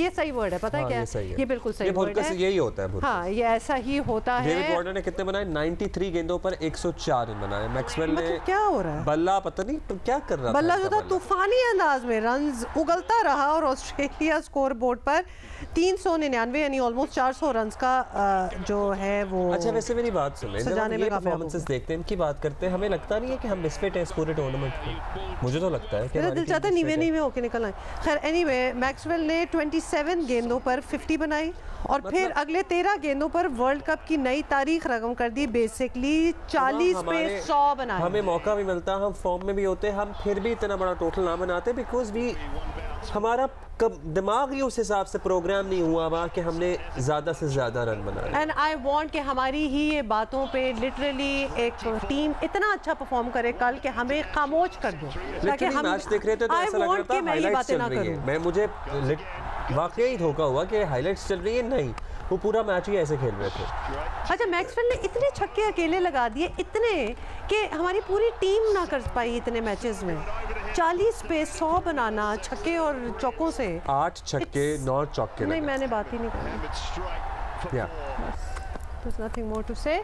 B: ये सही वर्ड है, पता है क्या ये बिल्कुल सही वर्ड है,
A: यही होता है।
B: हाँ, ये ऐसा ही होता है।
A: डेविड वार्नर ने कितने बनाए? 93 गेंदों पर 104 रन बनाए। मैक्सवेल ने
B: क्या हो रहा है,
A: बल्ला पता नहीं तो क्या कर रहा था,
B: बल्ला जो था तूफानी अंदाज में रन्स उगलता रहा और ऑस्ट्रेलिया स्कोर बोर्ड पर 399 यानी ऑलमोस्ट 400 रन्स का जो है वो।
A: अच्छा, वैसे मेरी बात सुन लें, जब हम ये परफॉर्मेंसेस देखते हैं, इनकी बात करते हैं, हमें लगता नहीं है कि हम मिसफिट हैं इस पूरे टूर्नामेंट में? मुझे तो लगता है कि
B: मेरा दिल चाहता है नीवे होके निकल आए। खैर, एनीवे मैक्सवेल ने 27 गेंदों पर 50 बनाई और फिर अगले 13 गेंदों पर वर्ल्ड कप की नई तारीख रकम कर दी। बेसिकली 40 पे 100 बनाए।
A: हमें मौका भी मिलता, हम फॉर्म में भी होते, हम फिर भी इतना बड़ा टोटल ना बनाते बिकॉज भी हमारा दिमाग ही उस हिसाब से प्रोग्राम नहीं हुआ हुआ कि हमने ज़्यादा से ज़्यादा रन बनाए।
B: एंड आई वांट कि हमारी ही ये बातों पे लिटरली एक टीम इतना अच्छा परफॉर्म करे कल कि हमें खामोश कर दो, ताकि हम
A: मैच देख रहे थे तो ऐसा लग रहा था हाइलाइट्स चल रही है। मैं मुझे वाकई धोखा हुआ कि हाइलाइट्स चल रही है, नहीं वो पूरा मैच ही ऐसे खेल रहे थे।
B: अच्छा मैक्सवेल ने इतने छक्के अकेले लगा दिए, इतने कि हमारी पूरी टीम ना कर पाई इतने मैचेस में। 40 पे 100 बनाना छक्के और चौकों से,
A: 8 छक्के 9 चौके।
B: नहीं मैंने बात ही नहीं करी।
A: या
B: There's nothing more to say.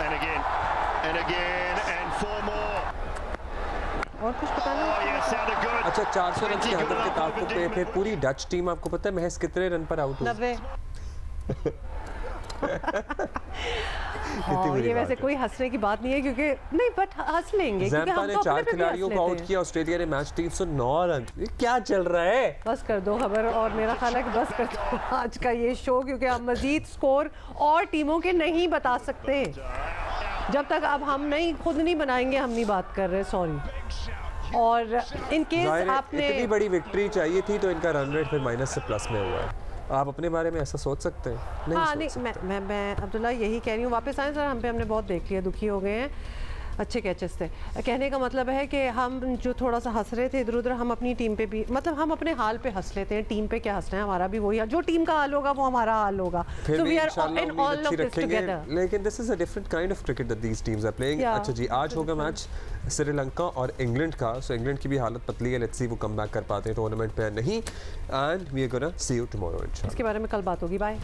M: And again and 4 more.
B: और कुछ बताना?
A: अच्छा 400 रन की हदफ के ताक़ुब पे फिर पूरी डच टीम आपको पता है महज कितने रन पर आउट हुई?
B: 90। हाँ, ये वैसे कोई हंसने की बात नहीं है क्योंकि नहीं बट हंस लेंगे क्योंकि हम
A: ने 4 खिलाड़ियों को आउट किया, ऑस्ट्रेलिया ने मैच 309 रन। ये क्या चल रहा है?
B: बस कर दो खबर, और मेरा ख्याल है कि बस कर दो आज का ये शो, क्योंकि हम मजीद स्कोर और टीमों के नहीं बता सकते जब तक अब हम नहीं खुद नहीं बनाएंगे। हम नहीं बात कर रहे, सॉरी। और इन केस आपने
A: इतनी बड़ी विक्ट्री चाहिए थी तो इनका रन रेट फिर माइनस से प्लस में हुआ है। आप अपने बारे में ऐसा सोच सकते हैं? नहीं
B: हाँ,
A: सोच
B: नहीं
A: सकते।
B: मैं अब्दुल्ला यही कह रही हूँ, वापस आए सर, हमने बहुत देख लिया, दुखी हो गए हैं। अच्छे कैचेस थे। कहने का मतलब है कि हम जो थोड़ा सा हंस रहे थे इधर उधर, हम अपनी टीम पे भी, मतलब हम अपने हाल पे हंस लेते हैं, टीम पे क्या हंसना है, हमारा भी वही, जो टीम का हाल होगा वो हमारा हाल होगा। So we are in all of this together.
A: लेकिन this is a different kind of cricket that these teams are playing. अच्छा जी, आज होगा मैच श्रीलंका और इंग्लैंड का। सो इंग्लैंड की भी हालत पतली है, लेट्स सी वो कम बैक कर पाते हैं टूर्नामेंट पे नहीं। And we are gonna see you tomorrow इंशाल्लाह।
B: इसके बारे में कल बात होगी, बाय।